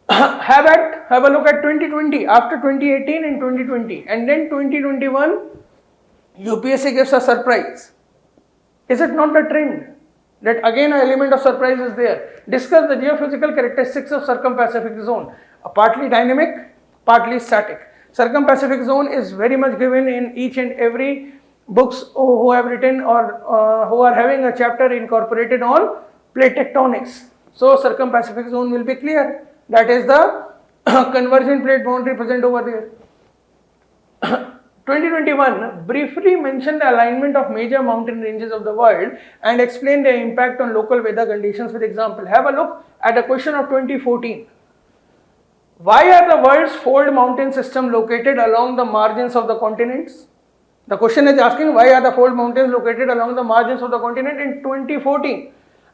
Have a look at 2020, after 2018 and 2020, and then 2021, UPSC gives a surprise. Is it not the trend that again an element of surprise is there? Discuss the geophysical characteristics of circum-Pacific zone, partly dynamic, partly static. Circum-Pacific zone is very much given in each and every books who have written or who are having a chapter incorporated on plate tectonics. So circum-Pacific zone will be clear. That is the convergent plate boundary present over there. 2021, briefly mention the alignment of major mountain ranges of the world and explain their impact on local weather conditions with example. Have a look at the question of 2014. Why are the world's fold mountain system located along the margins of the continents? The question is asking why are the fold mountains located along the margins of the continent in 2014.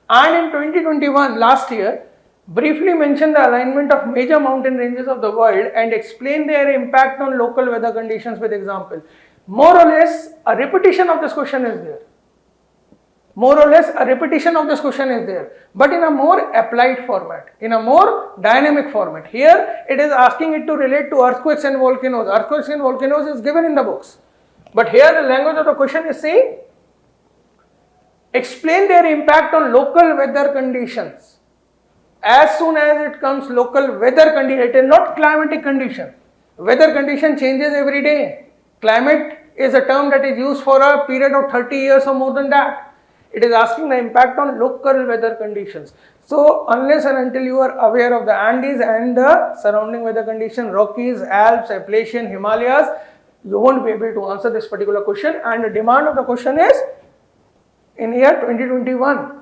And in 2021, last year, briefly mention the alignment of major mountain ranges of the world and explain their impact on local weather conditions with example. More or less a repetition of this question is there. But in a more applied format, in a more dynamic format. Here it is asking it to relate to earthquakes and volcanoes. Earthquakes and volcanoes is given in the books. But here the language of the question is saying, explain their impact on local weather conditions. As soon as it comes local weather condition, it is not climatic condition. Weather condition changes every day. Climate is a term that is used for a period of 30 years or more than that. It is asking the impact on local weather conditions. So unless and until you are aware of the Andes and the surrounding weather condition, Rockies, Alps, Appalachian, Himalayas, you won't be able to answer this particular question. And the demand of the question is in year 2021.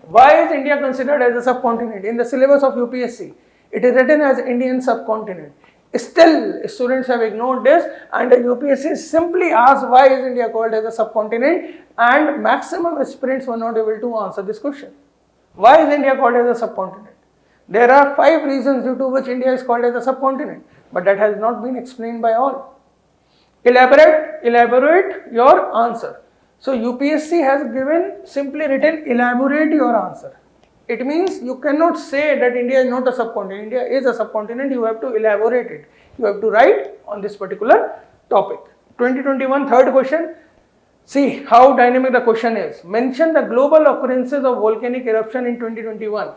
Why is India considered as a subcontinent? In the syllabus of UPSC, it is written as Indian subcontinent. Still, students have ignored this and the UPSC simply asked why is India called as a subcontinent and maximum aspirants were not able to answer this question. Why is India called as a subcontinent? There are 5 reasons due to which India is called as a subcontinent, but that has not been explained by all. Elaborate your answer. So UPSC has given, simply written, elaborate your answer. It means you cannot say that India is not a subcontinent. India is a subcontinent, you have to elaborate it. You have to write on this particular topic. 2021, third question. See how dynamic the question is. Mention the global occurrences of volcanic eruption in 2021.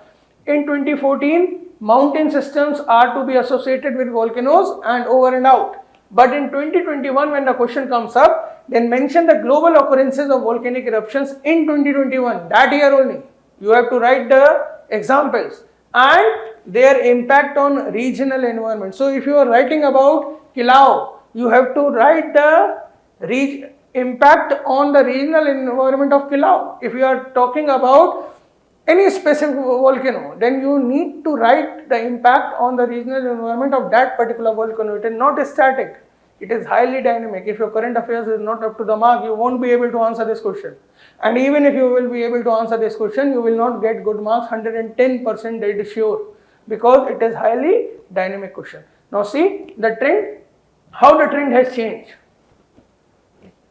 In 2014, mountain systems are to be associated with volcanoes and over and out. But in 2021, when the question comes up, then mention the global occurrences of volcanic eruptions in 2021, that year only. You have to write the examples and their impact on regional environment. So if you are writing about Kilao, you have to write the impact on the regional environment of Kilao. If you are talking about any specific volcano, then you need to write the impact on the regional environment of that particular volcano. It is not static, it is highly dynamic. If your current affairs is not up to the mark, you won't be able to answer this question. And even if you will be able to answer this question, you will not get good marks, 110% dead sure, because it is highly dynamic question. Now see the trend. How the trend has changed?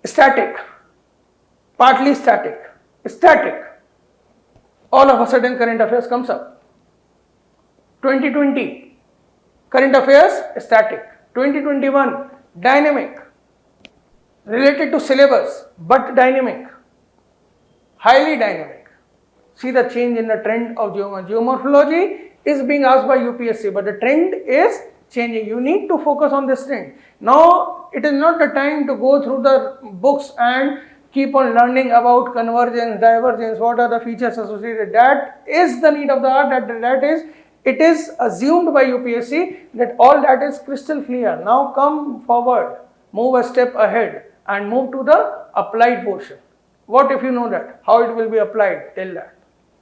Static, partly static, static. All of a sudden current affairs comes up. 2020, current affairs static. 2021, dynamic, related to syllabus but dynamic, highly dynamic. See the change in the trend of geomorphology is being asked by UPSC, but the trend is changing. You need to focus on this trend. Now it is not the time to go through the books and keep on learning about convergence, divergence, what are the features associated. That is the need of the hour. It is assumed by UPSC that all that is crystal clear. Now come forward, move a step ahead and move to the applied portion. What if you know that? How it will be applied? Tell that.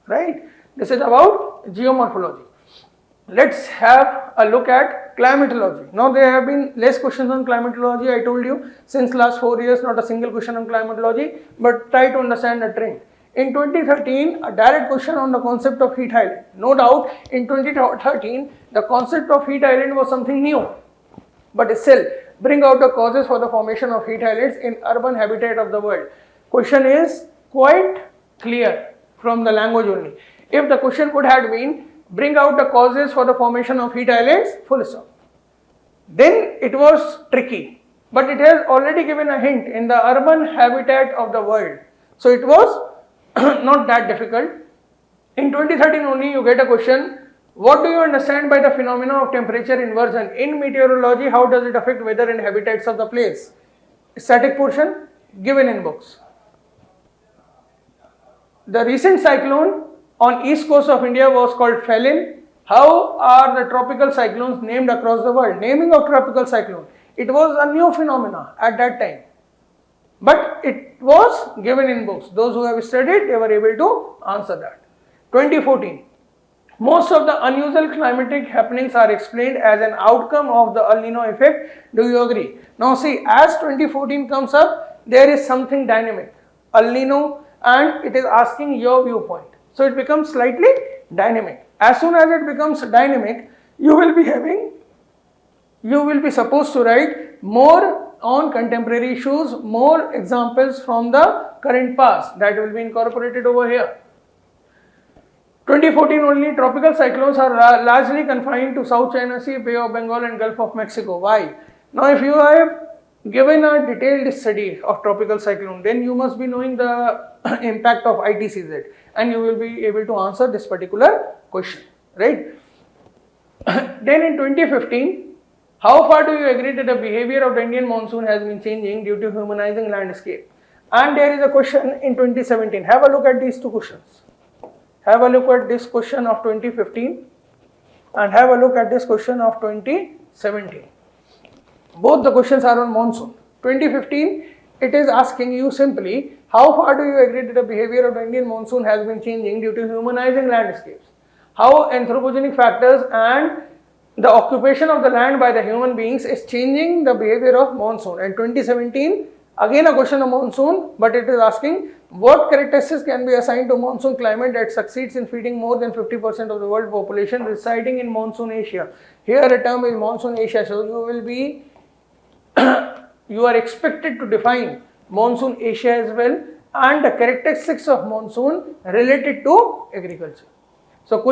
Right? This is about geomorphology. Let's have a look at climatology. Now there have been less questions on climatology. I told you since last 4 years not a single question on climatology, but try to understand the trend. In 2013, a direct question on the concept of heat island. No doubt in 2013 the concept of heat island was something new, but still bring out the causes for the formation of heat islands in urban habitat of the world. Question is quite clear from the language only. If the question could have been bring out the causes for the formation of heat islands, full stop, then it was tricky, but it has already given a hint in the urban habitat of the world, so it was not that difficult. In 2013 only you get a question, what do you understand by the phenomena of temperature inversion in meteorology? How does it affect weather and habitats of the place? Static portion given in books. The recent cyclone on east coast of India was called Felin. How are the tropical cyclones named across the world? Naming of tropical cyclone. It was a new phenomena at that time, but it was given in books. Those who have studied, they were able to answer that. 2014. Most of the unusual climatic happenings are explained as an outcome of the El Nino effect. Do you agree? Now see, as 2014 comes up, there is something dynamic. El Nino, and it is asking your viewpoint. So it becomes slightly dynamic. As soon as it becomes dynamic, you will be supposed to write more on contemporary issues, more examples from the current past that will be incorporated over here. 2014 only, tropical cyclones are largely confined to South China Sea, Bay of Bengal and Gulf of Mexico. Why? Now if you have given a detailed study of tropical cyclone, then you must be knowing the impact of ITCZ and you will be able to answer this particular question, right? Then in 2015, how far do you agree that the behavior of the Indian monsoon has been changing due to humanizing landscape? And there is a question in 2017. Have a look at these two questions. Have a look at this question of 2015 and have a look at this question of 2017. Both the questions are on monsoon. 2015, it is asking you simply, how far do you agree that the behavior of the Indian monsoon has been changing due to humanizing landscapes? How anthropogenic factors and the occupation of the land by the human beings is changing the behavior of monsoon. And 2017, again a question of monsoon, but it is asking what characteristics can be assigned to monsoon climate that succeeds in feeding more than 50% of the world population residing in monsoon Asia. Here a term is monsoon Asia, so you are expected to define monsoon Asia as well and the characteristics of monsoon related to agriculture. So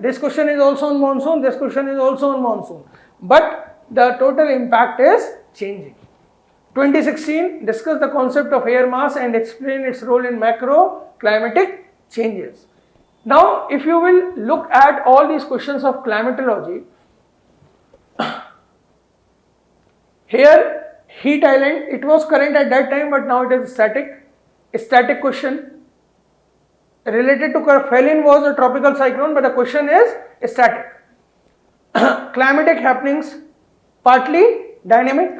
this question is also on monsoon, this question is also on monsoon, but the total impact is changing. 2016, discuss the concept of air mass and explain its role in macro climatic changes. Now, if you will look at all these questions of climatology, here heat island, it was current at that time, but now it is static. A static question. Related to Felin was a tropical cyclone, but the question is static. Climatic happenings, partly dynamic.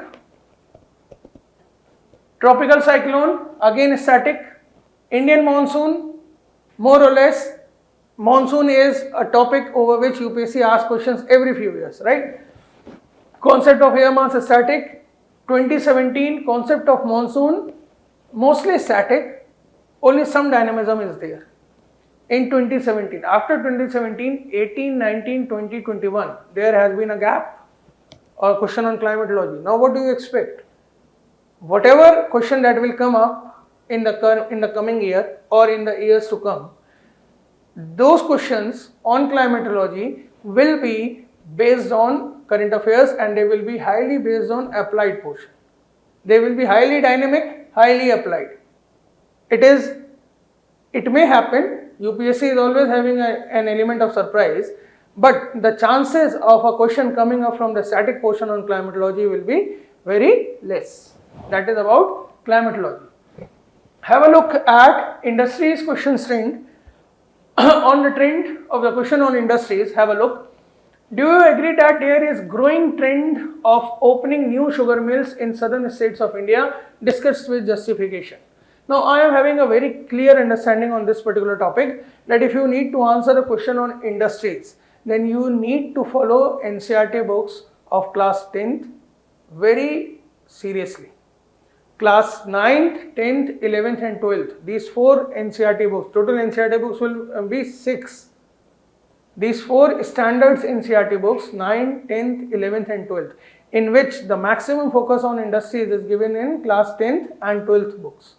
Tropical cyclone, again static. Indian monsoon, more or less, monsoon is a topic over which UPSC asks questions every few years, right? Concept of air mass is static. 2017, concept of monsoon, mostly static, only some dynamism is there. In 2017, after 2017, 18, 19, 20, 21, there has been a gap. or question on climatology. Now what do you expect? Whatever question that will come up in the coming year or in the years to come, those questions on climatology will be based on current affairs and they will be highly based on applied portion. They will be highly dynamic, highly applied. It may happen, UPSC is always having an element of surprise, but the chances of a question coming up from the static portion on climatology will be very less. That is about climatology. Have a look at industries question trend. On the trend of the question on industries, have a look. Do you agree that there is growing trend of opening new sugar mills in southern states of India, discussed with justification? Now, I am having a very clear understanding on this particular topic that if you need to answer the question on industries, then you need to follow NCERT books of class 10th very seriously. Class 9th, 10th, 11th and 12th, these 4 NCERT books, total NCERT books will be 6. These 4 standards NCERT books, 9th, 10th, 11th and 12th, in which the maximum focus on industries is given in class 10th and 12th books.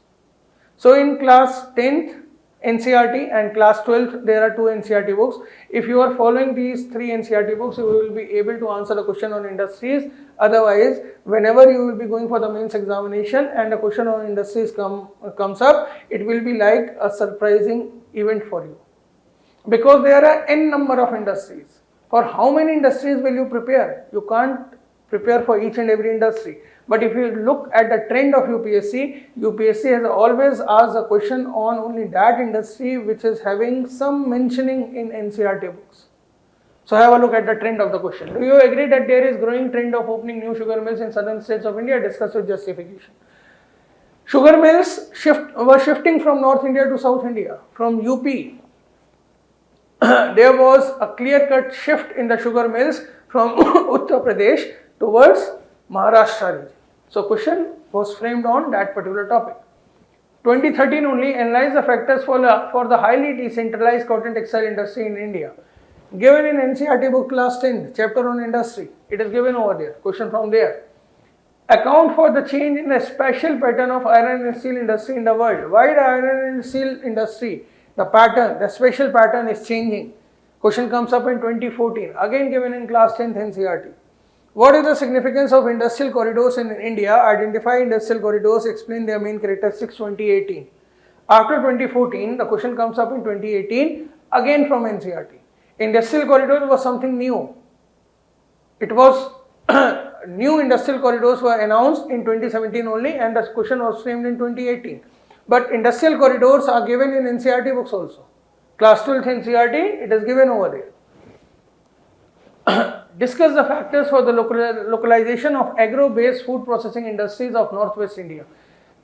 So in class 10th NCERT and class 12th, there are 2 NCERT books. If you are following these 3 NCERT books, you will be able to answer the question on industries. Otherwise, whenever you will be going for the mains examination and the question on industries comes up, it will be like a surprising event for you. Because there are n number of industries. For how many industries will you prepare? You can't prepare for each and every industry. But if you look at the trend of UPSC has always asked a question on only that industry which is having some mentioning in NCERT books. So have a look at the trend of the question. Do you agree that there is growing trend of opening new sugar mills in southern states of India? Discuss with justification. Sugar mills were shifting from North India to South India, from UP. There was a clear-cut shift in the sugar mills from Uttar Pradesh towards Maharashtra region. So question was framed on that particular topic. 2013 only analyze the factors for the highly decentralized cotton textile industry in India. Given in NCERT book class 10, chapter on industry. It is given over there. Question from there. Account for the change in the special pattern of iron and steel industry in the world. Why the iron and steel industry? The pattern, the special pattern is changing. Question comes up in 2014. Again given in class 10th NCERT. What is the significance of industrial corridors in India? Identify industrial corridors, explain their main characteristics, 2018. After 2014, the question comes up in 2018, again from NCERT. Industrial corridors was something new. It was new industrial corridors were announced in 2017 only and the question was framed in 2018. But industrial corridors are given in NCERT books also. Class 12th NCERT, it is given over there. Discuss the factors for the localization of agro-based food processing industries of Northwest India.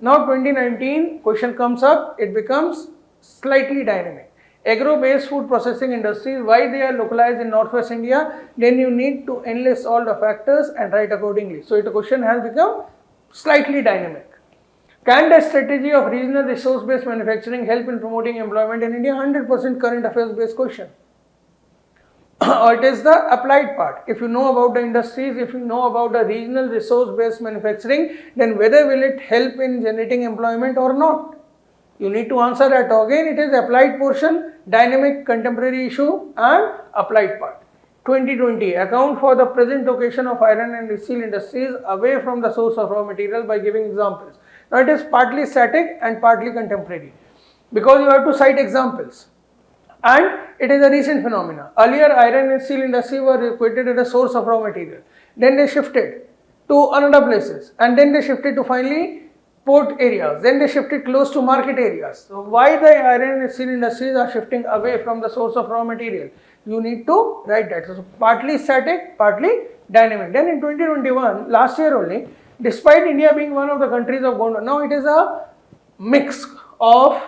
Now 2019 question comes up, it becomes slightly dynamic. Agro-based food processing industries, why they are localized in Northwest India? Then you need to enlist all the factors and write accordingly. So the question has become slightly dynamic. Can the strategy of regional resource-based manufacturing help in promoting employment in India? 100% current affairs-based question. Or it is the applied part. If you know about the industries, if you know about the regional resource-based manufacturing, then whether will it help in generating employment or not? You need to answer that. Again, it is applied portion, dynamic, contemporary issue and applied part. 2020, account for the present location of iron and steel industries away from the source of raw material by giving examples. Now, it is partly static and partly contemporary because you have to cite examples. And it is a recent phenomena. Earlier, iron and steel industry were equated as a source of raw material. Then they shifted to another places. And then they shifted to finally port areas. Then they shifted close to market areas. So, why the iron and steel industries are shifting away from the source of raw material? You need to write that. So, partly static, partly dynamic. Then in 2021, last year only, despite India being one of the countries of Gondwana, now it is a mix of,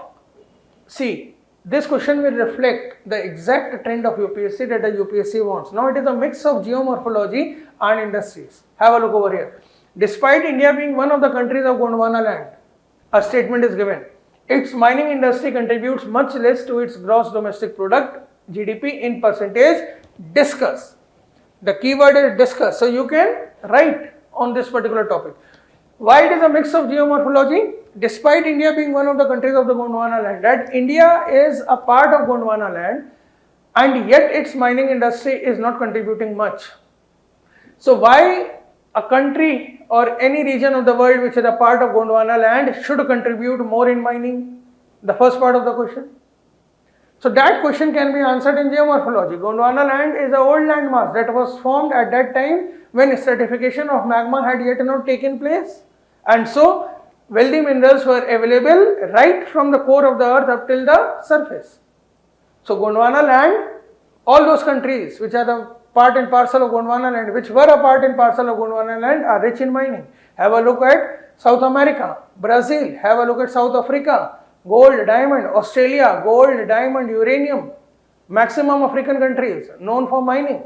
see, this question will reflect the exact trend of UPSC that the UPSC wants. Now it is a mix of geomorphology and industries. Have a look over here. Despite India being one of the countries of Gondwana land, a statement is given. Its mining industry contributes much less to its gross domestic product, GDP in percentage. Discuss. The keyword is discuss. So you can right on this particular topic. Why it is a mix of geomorphology? Despite India being one of the countries of the Gondwana land, that India is a part of Gondwana land and yet its mining industry is not contributing much. So why a country or any region of the world which is a part of Gondwana land should contribute more in mining? The first part of the question. So that question can be answered in geomorphology. Gondwana land is an old landmass that was formed at that time when stratification of magma had yet not taken place, and so wealthy minerals were available right from the core of the earth up till the surface. So Gondwana land, all those countries which are the part and parcel of Gondwana land, which were a part and parcel of Gondwana land, are rich in mining. Have a look at South America, Brazil, have a look at South Africa, gold, diamond, Australia, gold, diamond, uranium, maximum African countries known for mining.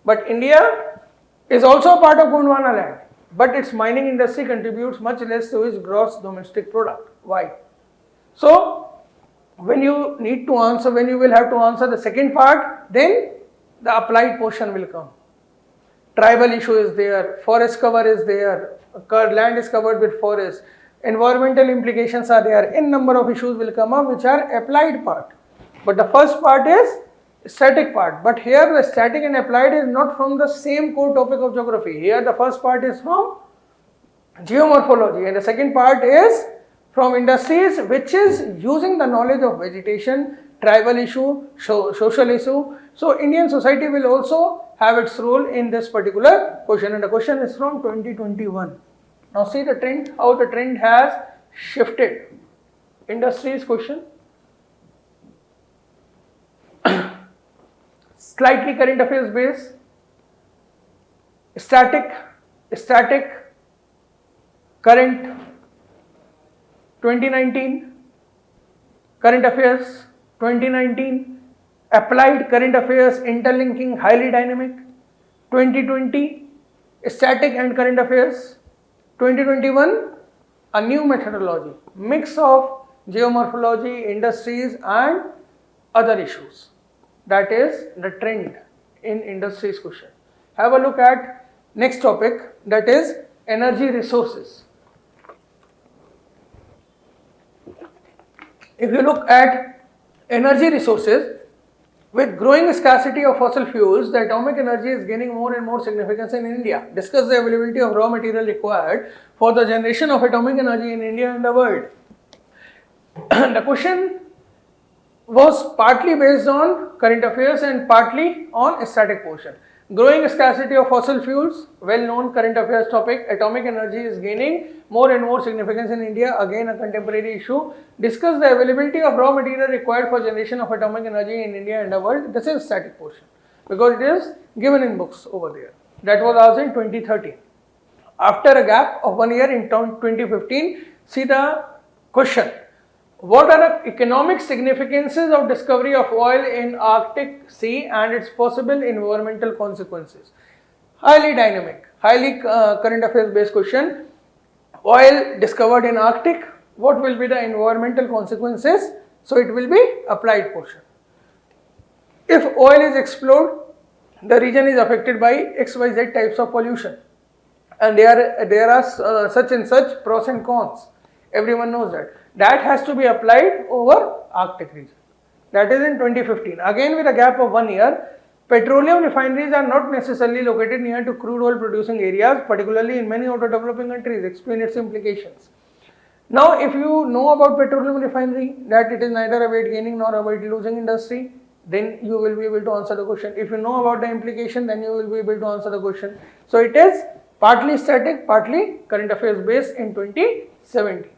But India is also a part of Gondwana land, but its mining industry contributes much less to its gross domestic product. Why? So, when you need to answer, when you will have to answer the second part, then the applied portion will come. Tribal issue is there, forest cover is there, land is covered with forest, environmental implications are there, n number of issues will come up which are applied part. But the first part is static part. But here the static and applied is not from the same core topic of geography. Here the first part is from geomorphology and the second part is from industries, which is using the knowledge of vegetation, tribal issue, social issue. So Indian society will also have its role in this particular question, and the question is from 2021. Now see the trend, how the trend has shifted. Industries question, slightly current affairs based, static, current 2019, current affairs 2019, applied current affairs interlinking highly dynamic 2020, static and current affairs 2021, a new methodology, mix of geomorphology, industries and other issues. That is the trend in industries question. Have a look at next topic, that is energy resources. If you look at energy resources, with growing scarcity of fossil fuels, the atomic energy is gaining more and more significance in India. Discuss the availability of raw material required for the generation of atomic energy in India and the world. The question was partly based on current affairs and partly on static portion. Growing scarcity of fossil fuels, well-known current affairs topic. Atomic energy is gaining more and more significance in India, again a contemporary issue. Discuss the availability of raw material required for generation of atomic energy in India and the world. This is static portion because it is given in books over there. That was asked in 2013. After a gap of 1 year in 2015, see the question. What are the economic significances of discovery of oil in Arctic Sea and its possible environmental consequences? Highly dynamic, highly current affairs based question. Oil discovered in Arctic, what will be the environmental consequences? So it will be applied portion. If oil is explored, the region is affected by XYZ types of pollution, and there are such and such pros and cons. Everyone knows that. That has to be applied over Arctic region. That is in 2015. Again with a gap of 1 year, petroleum refineries are not necessarily located near to crude oil producing areas, particularly in many of the developing countries. Explain its implications. Now if you know about petroleum refinery, that it is neither a weight gaining nor a weight losing industry, then you will be able to answer the question. If you know about the implication, then you will be able to answer the question. So it is partly static, partly current affairs based in 2017.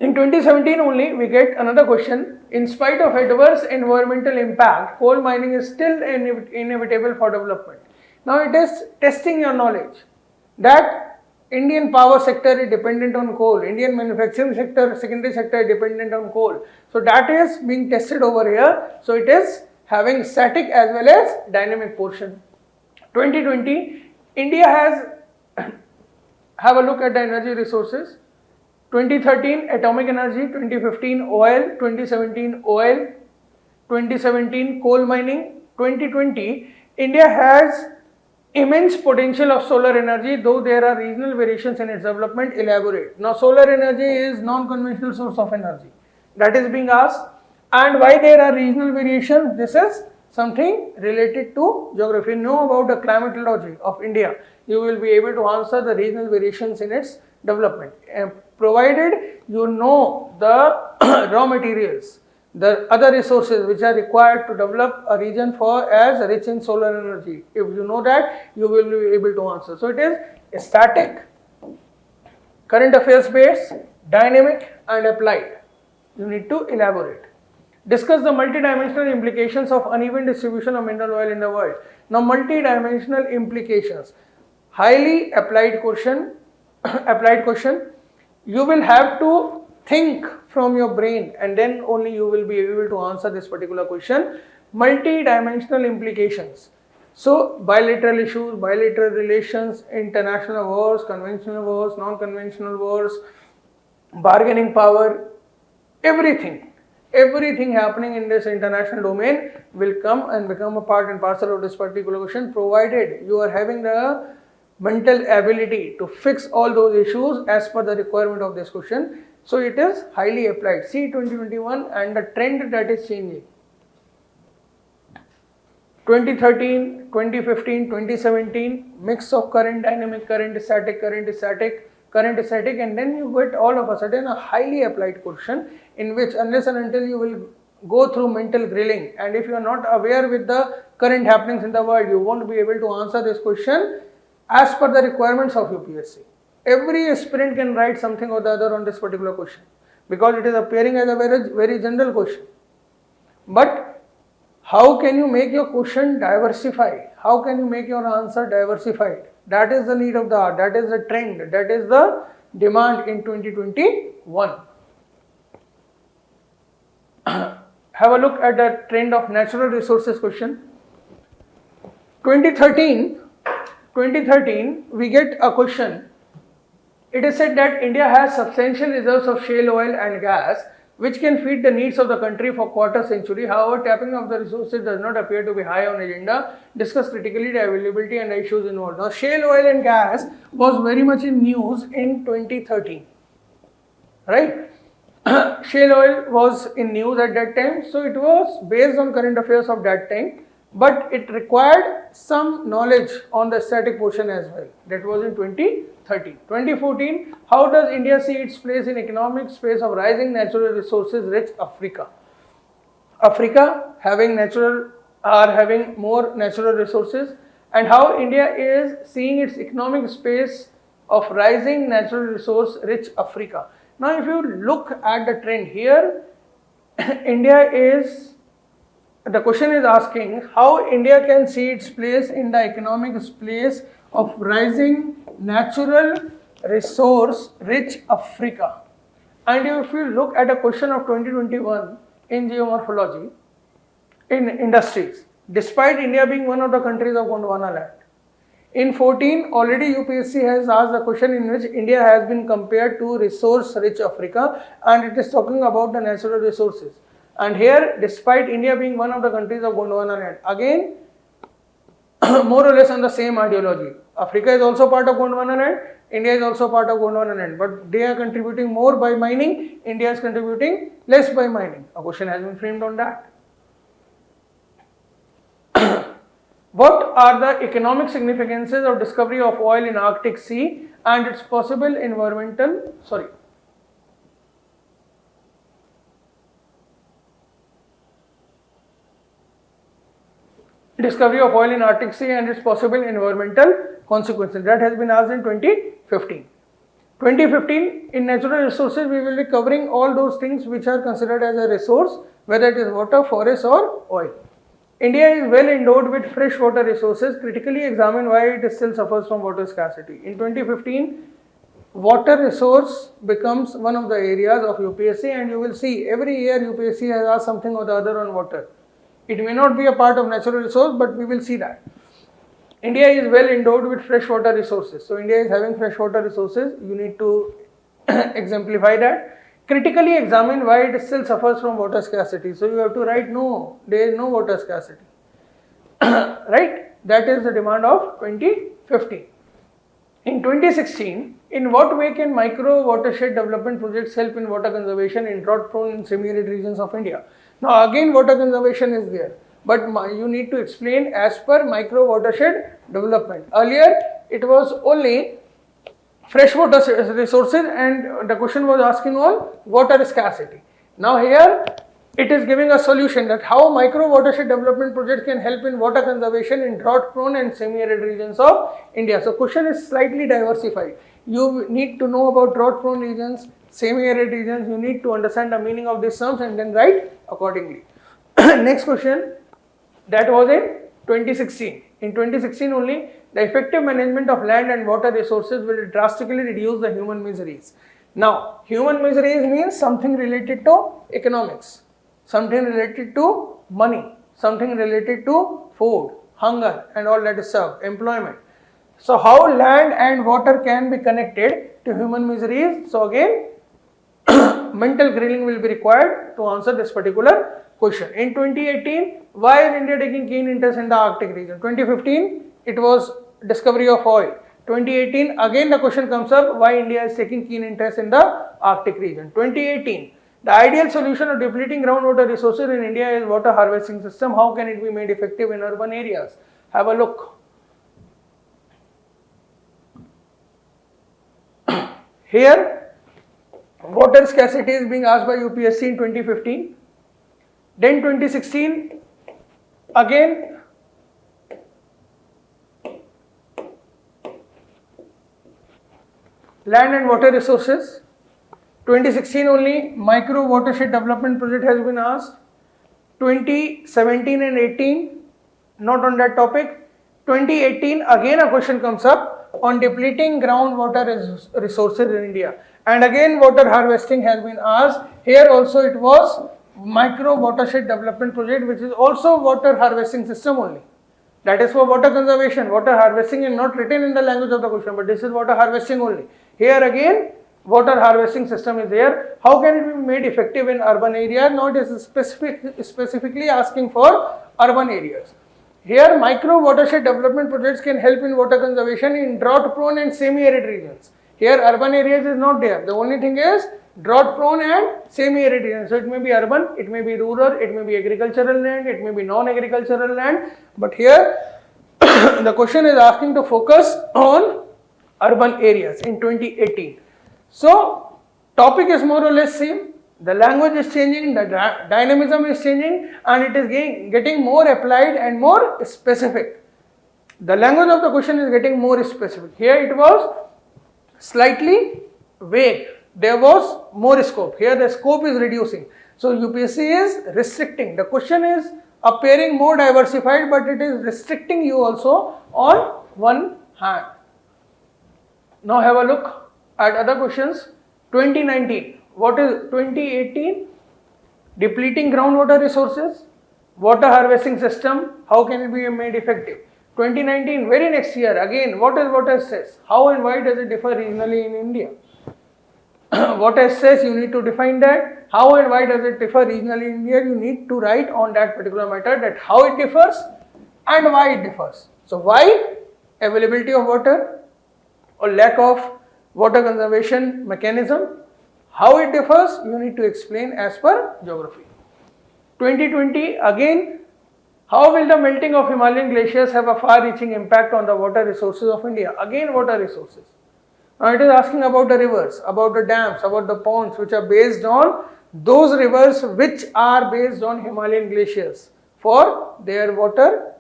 In 2017 only, we get another question. In spite of adverse environmental impact, coal mining is still inevitable for development. Now it is testing your knowledge that Indian power sector is dependent on coal, Indian manufacturing sector, secondary sector is dependent on coal. So that is being tested over here. So it is having static as well as dynamic portion. 2020, India has, have a look at the energy resources. 2013 atomic energy, 2015 oil, 2017 oil, 2017 coal mining, 2020 India has Immense potential of solar energy, though there are regional variations in its development. Elaborate. Now, solar energy is non-conventional source of energy. That is being asked. And why there are regional variations? This is something related to geography. You know about the climatology of India. You will be able to answer the regional variations in its development. And provided you know the raw materials, the other resources which are required to develop a region for as rich in solar energy. If you know that, you will be able to answer. So it is static, current affairs based, dynamic and applied. You need to elaborate. Discuss the multidimensional implications of uneven distribution of mineral oil in the world. Now, multidimensional implications, highly applied question, applied question. You will have to think from your brain and then only you will be able to answer this particular question. Multi-dimensional implications. So, bilateral issues, bilateral relations, international wars, conventional wars, non-conventional wars, bargaining power, everything happening in this international domain will come and become a part and parcel of this particular question, provided you are having the mental ability to fix all those issues as per the requirement of this question. So it is highly applied. See 2021 and the trend that is changing. 2013, 2015, 2017, mix of current dynamic, current static, and then you get all of a sudden a highly applied question in which unless and until you will go through mental grilling, and if you are not aware with the current happenings in the world, you won't be able to answer this question as per the requirements of UPSC. Every aspirant can write something or the other on this particular question because it is appearing as a very general question. But how can you make your question diversified? How can you make your answer diversified? That is the need of the hour, that is the trend, that is the demand in 2021. Have a look at the trend of natural resources question. 2013, we get a question. It is said that India has substantial reserves of shale oil and gas which can feed the needs of the country for quarter century. However, tapping of the resources does not appear to be high on agenda. Discuss critically the availability and the issues involved. Now, shale oil and gas was very much in news in 2013, right? Shale oil was in news at that time, so it was based on current affairs of that time, but it required some knowledge on the static portion as well. That was in 2013. 2014, how does India see its place in economic space of rising natural resources rich Africa? Africa having more natural resources, and how India is seeing its economic space of rising natural resource rich Africa. Now, if you look at the trend here, the question is asking how India can see its place in the economic space of rising natural resource rich Africa. And if you look at a question of 2021 in geomorphology, in industries, despite India being one of the countries of Gondwana land, in 14 already UPSC has asked a question in which India has been compared to resource rich Africa, and it is talking about the natural resources. And here, despite India being one of the countries of Gondwana land, again more or less on the same ideology. Africa is also part of Gondwana land, India is also part of Gondwana land, but they are contributing more by mining, India is contributing less by mining. A question has been framed on that. What are the economic significances of discovery of oil in Arctic Sea and its possible environmental, discovery of oil in Arctic Sea and its possible environmental consequences? That has been asked in 2015. 2015, in natural resources, we will be covering all those things which are considered as a resource, whether it is water, forest or oil. India is well endowed with fresh water resources. Critically examine why it still suffers from water scarcity. In 2015, water resource becomes one of the areas of UPSC, and you will see every year UPSC has asked something or the other on water. It may not be a part of natural resource, but we will see that. India is well endowed with fresh water resources. So India is having fresh water resources. You need to exemplify that. Critically examine why it still suffers from water scarcity. So you have to write no, there is no water scarcity. Right? That is the demand of 2015. In 2016, in what way can micro watershed development projects help in water conservation in drought prone and semi-arid regions of India? Now again water conservation is there, but you need to explain as per micro watershed development. Earlier it was only freshwater resources and the question was asking on water scarcity. Now here it is giving a solution that how micro watershed development projects can help in water conservation in drought prone and semi-arid regions of India. So question is slightly diversified. You need to know about drought prone regions, semi-arid regions, you need to understand the meaning of these terms and then write accordingly. Next question, that was in 2016. In 2016 only, the effective management of land and water resources will drastically reduce the human miseries. Now, human miseries means something related to economics, something related to money, something related to food, hunger and all that stuff, employment. So, how land and water can be connected to human miseries? So, again mental grilling will be required to answer this particular question. In 2018, why is India taking keen interest in the Arctic region? 2015, it was discovery of oil. 2018, again the question comes up, why India is taking keen interest in the Arctic region. 2018, the ideal solution of depleting groundwater resources in India is water harvesting system. How can it be made effective in urban areas? Have a look. Here, water scarcity is being asked by UPSC in 2015. Then 2016, again land and water resources. 2016 only micro watershed development project has been asked. 2017 and 18 not on that topic. 2018 again a question comes up on depleting groundwater resources in India, and again water harvesting has been asked. Here also it was micro watershed development project, which is also water harvesting system only. That is for water conservation. Water harvesting is not written in the language of the question, but this is water harvesting only. Here again water harvesting system is there. How can it be made effective in urban areas? Now it is specifically asking for urban areas. Here micro watershed development projects can help in water conservation in drought prone and semi-arid regions. Here urban areas is not there. The only thing is drought prone and semi-arid regions. So it may be urban, it may be rural, it may be agricultural land, it may be non-agricultural land. But here the question is asking to focus on urban areas in 2018. So topic is more or less same. The language is changing, the dynamism is changing, and it is getting more applied and more specific. The language of the question is getting more specific. Here it was slightly vague. There was more scope. Here the scope is reducing. So UPSC is restricting. The question is appearing more diversified, but it is restricting you also on one hand. Now have a look at other questions. 2019. What is 2018? Depleting groundwater resources, water harvesting system, how can it be made effective? 2019, very next year, again, what is water stress? How and why does it differ regionally in India? Water stress, you need to define that. How and why does it differ regionally in India? You need to write on that particular matter, that how it differs and why it differs. So why? Availability of water or lack of water conservation mechanism. How it differs, you need to explain as per geography. 2020, again, how will the melting of Himalayan glaciers have a far-reaching impact on the water resources of India? Again, water resources. Now it is asking about the rivers, about the dams, about the ponds which are based on those rivers which are based on Himalayan glaciers for their water,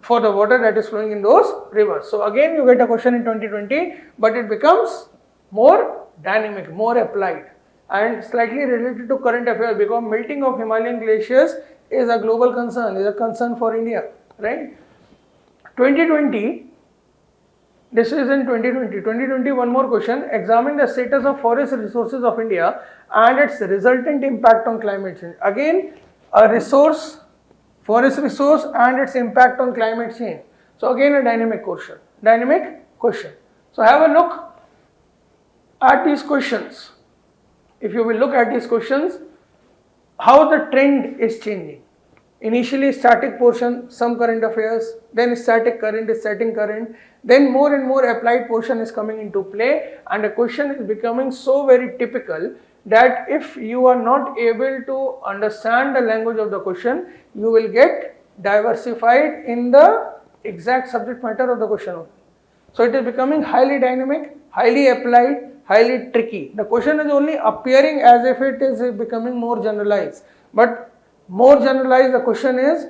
for the water that is flowing in those rivers. So again you get a question in 2020, but it becomes more dynamic, more applied and slightly related to current affairs, because melting of Himalayan glaciers is a global concern, is a concern for India, right? 2020, this is in 2020. 2020, one more question. Examine the status of forest resources of India and its resultant impact on climate change. Again, a resource, forest resource and its impact on climate change. So again a dynamic question. So have a look at these questions. If you will look at these questions, how the trend is changing. Initially static portion, some current affairs, then static current is setting current, then more and more applied portion is coming into play, and the question is becoming so very typical that if you are not able to understand the language of the question, you will get diversified in the exact subject matter of the question only. So it is becoming highly dynamic, highly applied, highly tricky. The question is only appearing as if it is becoming more generalized, but more generalized the question is,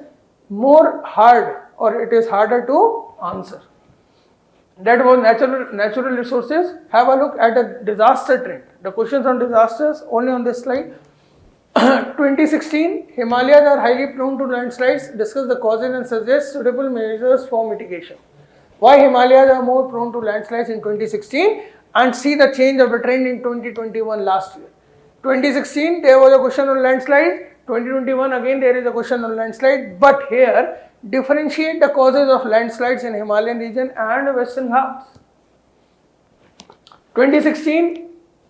more hard, or it is harder to answer. That was natural resources. Have a look at a disaster trend. The questions on disasters only on this slide. 2016, Himalayas are highly prone to landslides. Discuss the causes and suggest suitable measures for mitigation. Why Himalayas are more prone to landslides in 2016, and see the change of the trend in 2021 last year. 2016 there was a question on landslide, 2021 again there is a question on landslide, but here differentiate the causes of landslides in Himalayan region and Western Ghats. 2016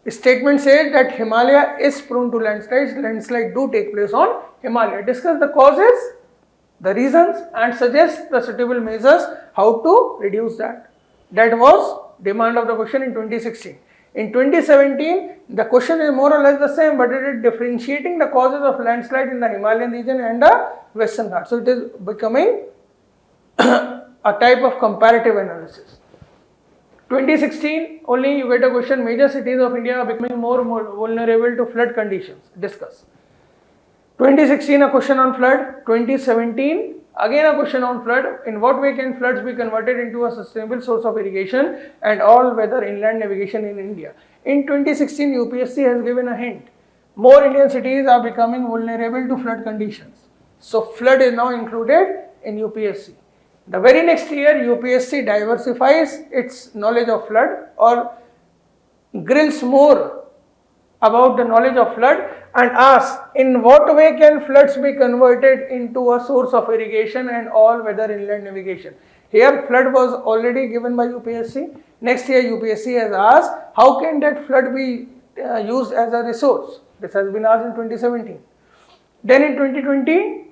statement says that Himalaya is prone to landslides, landslides do take place on Himalaya. Discuss the causes, the reasons, and suggest the suitable measures how to reduce that. That was demand of the question in 2016. In 2017, the question is more or less the same, but it is differentiating the causes of landslide in the Himalayan region and the Western Ghats. So it is becoming a type of comparative analysis. 2016, only you get a question, major cities of India are becoming more vulnerable to flood conditions. Discuss. 2016, a question on flood. 2017, again a question on flood. In what way can floods be converted into a sustainable source of irrigation and all-weather inland navigation in India? In 2016, UPSC has given a hint. More Indian cities are becoming vulnerable to flood conditions. So flood is now included in UPSC. The very next year, UPSC diversifies its knowledge of flood, or grills more about the knowledge of flood and asks, in what way can floods be converted into a source of irrigation and all-weather inland navigation? Here flood was already given by UPSC. Next year UPSC has asked, how can that flood be used as a resource? This has been asked in 2017. Then in 2020,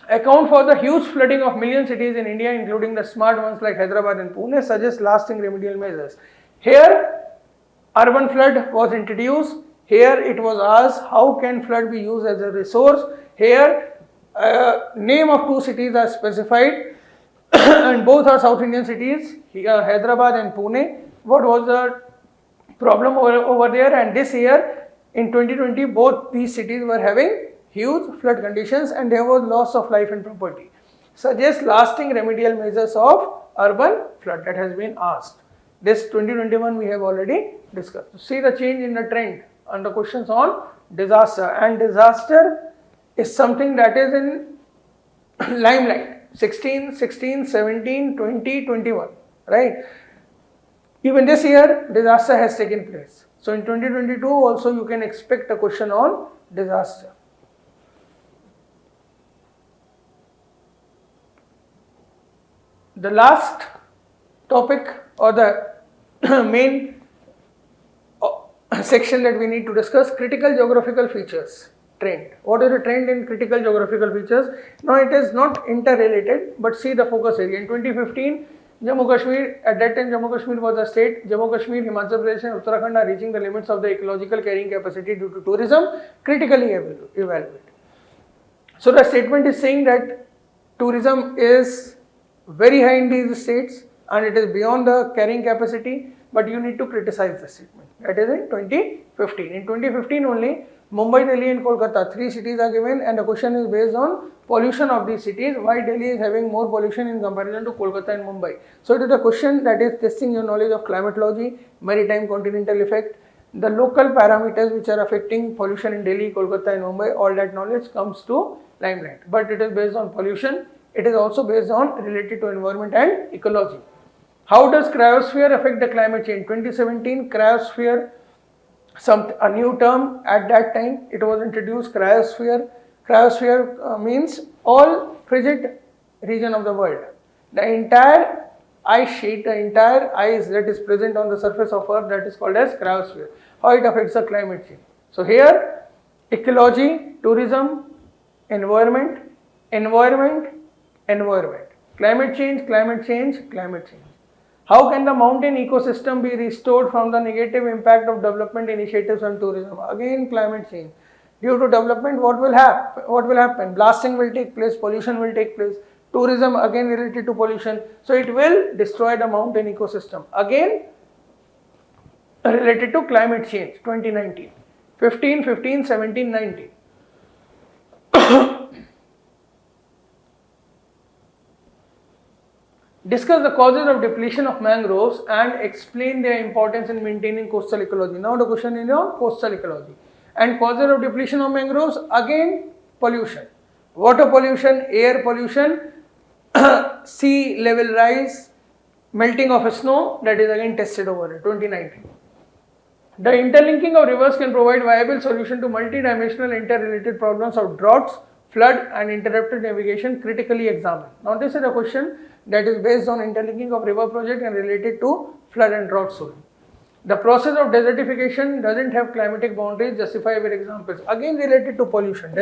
account for the huge flooding of million cities in India, including the smart ones like Hyderabad and Pune, suggest lasting remedial measures. Here urban flood was introduced. Here it was asked, how can flood be used as a resource? Here name of two cities are specified and both are South Indian cities, Hyderabad and Pune. What was the problem over there? And this year in 2020, both these cities were having huge flood conditions and there was loss of life and property. Suggest lasting remedial measures of urban flood, that has been asked. This 2021 we have already discussed. See the change in the trend on the questions on disaster, and disaster is something that is in limelight. 16, 17, 20, 21, right? Even this year disaster has taken place. So in 2022 also you can expect a question on disaster. The last topic, or the main section that we need to discuss, critical geographical features trend. What is the trend in critical geographical features? Now it is not interrelated, but see the focus area. In 2015, Jammu Kashmir, at that time Jammu Kashmir was a state. Jammu Kashmir, Himachal Pradesh and Uttarakhand are reaching the limits of the ecological carrying capacity due to tourism. Critically evaluate. So the statement is saying that tourism is very high in these states and it is beyond the carrying capacity, but you need to criticize the statement. That is in 2015. In 2015 only, Mumbai, Delhi and Kolkata, three cities are given, and the question is based on pollution of these cities. Why Delhi is having more pollution in comparison to Kolkata and Mumbai? So it is a question that is testing your knowledge of climatology, maritime continental effect, the local parameters which are affecting pollution in Delhi, Kolkata and Mumbai. All that knowledge comes to limelight, but it is based on pollution. It is also based on related to environment and ecology. How does cryosphere affect the climate change? 2017 cryosphere, a new term at that time it was introduced, cryosphere. Cryosphere means all frigid region of the world. The entire ice sheet, the entire ice that is present on the surface of Earth, that is called as cryosphere. How it affects the climate change. So here ecology, tourism, environment environment, environment, climate change, climate change, climate change. How can the mountain ecosystem be restored from the negative impact of development initiatives on tourism? Again, climate change. Due to development, what will happen? What will happen? Blasting will take place, pollution will take place. Tourism again related to pollution. So it will destroy the mountain ecosystem. Again, related to climate change, 2019. 15, 15, 17, 19. Discuss the causes of depletion of mangroves and explain their importance in maintaining coastal ecology. Now the question is on coastal ecology. And causes of depletion of mangroves, again pollution. Water pollution, air pollution, sea level rise, melting of snow, that is again tested over here, 2019. The interlinking of rivers can provide viable solution to multi-dimensional interrelated problems of droughts, flood and interrupted navigation critically examined. Now this is a question that is based on interlinking of river project and related to flood and drought solving. The process of desertification doesn't have climatic boundaries, justify with examples. Again related to pollution,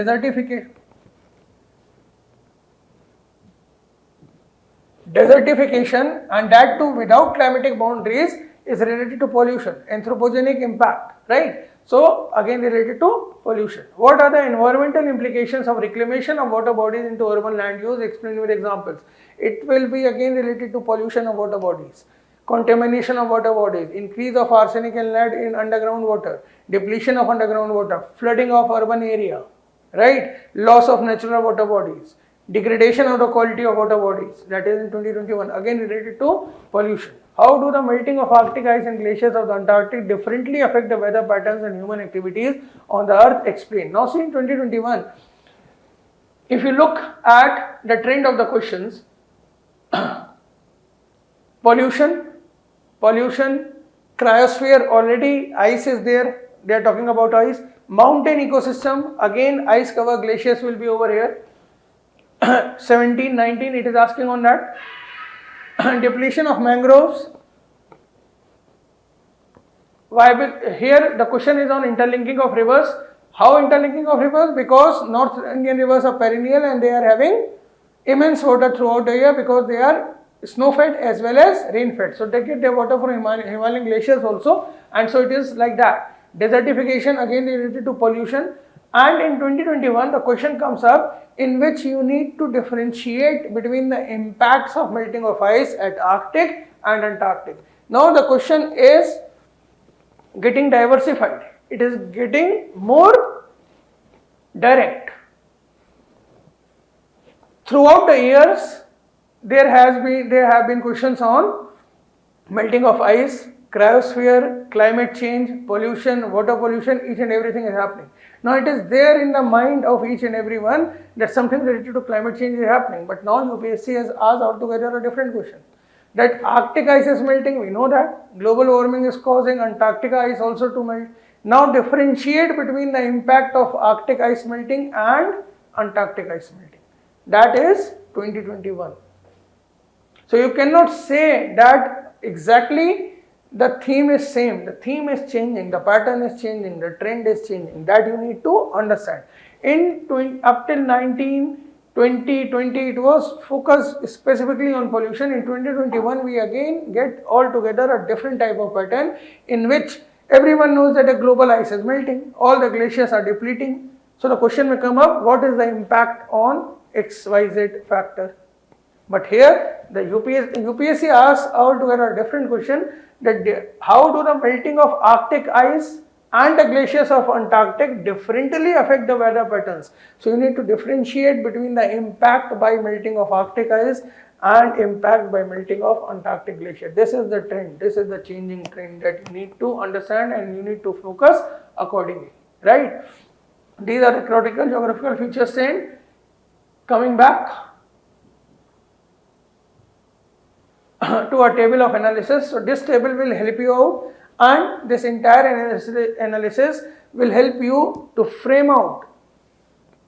desertification and that too without climatic boundaries is related to pollution, anthropogenic impact, right? So again related to pollution. What are the environmental implications of reclamation of water bodies into urban land use? Explain with examples. It will be again related to pollution of water bodies, contamination of water bodies, increase of arsenic and lead in underground water, depletion of underground water, flooding of urban area, right? Loss of natural water bodies, degradation of the quality of water bodies, that is in 2021, again related to pollution. How do the melting of Arctic ice and glaciers of the Antarctic differently affect the weather patterns and human activities on the earth? Explain. Now see in 2021, if you look at the trend of the questions, pollution, cryosphere, already ice is there, they are talking about ice. Mountain ecosystem, again ice cover glaciers will be over here. 17, 19, it is asking on that. Depletion of mangroves. Here the question is on interlinking of rivers. How interlinking of rivers? Because North Indian rivers are perennial and they are having immense water throughout the year because they are snow fed as well as rain fed. So they get their water from Himalayan glaciers also, and so it is like that. Desertification again related to pollution. And in 2021 the question comes up in which you need to differentiate between the impacts of melting of ice at Arctic and Antarctic. Now the question is getting diversified. It is getting more direct. Throughout the years there have been questions on melting of ice, cryosphere, climate change, pollution, water pollution, each and everything is happening. Now it is there in the mind of each and everyone that something related to climate change is happening, but now UPSC has asked altogether a different question. That Arctic ice is melting, we know that. Global warming is causing Antarctica ice also to melt. Now differentiate between the impact of Arctic ice melting and Antarctic ice melting. That is 2021. So you cannot say that exactly the theme is same, the theme is changing, the pattern is changing, the trend is changing. That you need to understand. Up till 2020 it was focused specifically on pollution. In 2021 we again get altogether a different type of pattern in which everyone knows that the global ice is melting, all the glaciers are depleting. So the question may come up, what is the impact on XYZ factor? But here the UPSC asks altogether a different question, that how do the melting of Arctic ice and the glaciers of Antarctic differently affect the weather patterns. So you need to differentiate between the impact by melting of Arctic ice and impact by melting of Antarctic glacier. This is the trend, this is the changing trend that you need to understand and you need to focus accordingly, right? These are the critical geographical features. And coming back to a table of analysis. So this table will help you out, and this entire analysis will help you to frame out,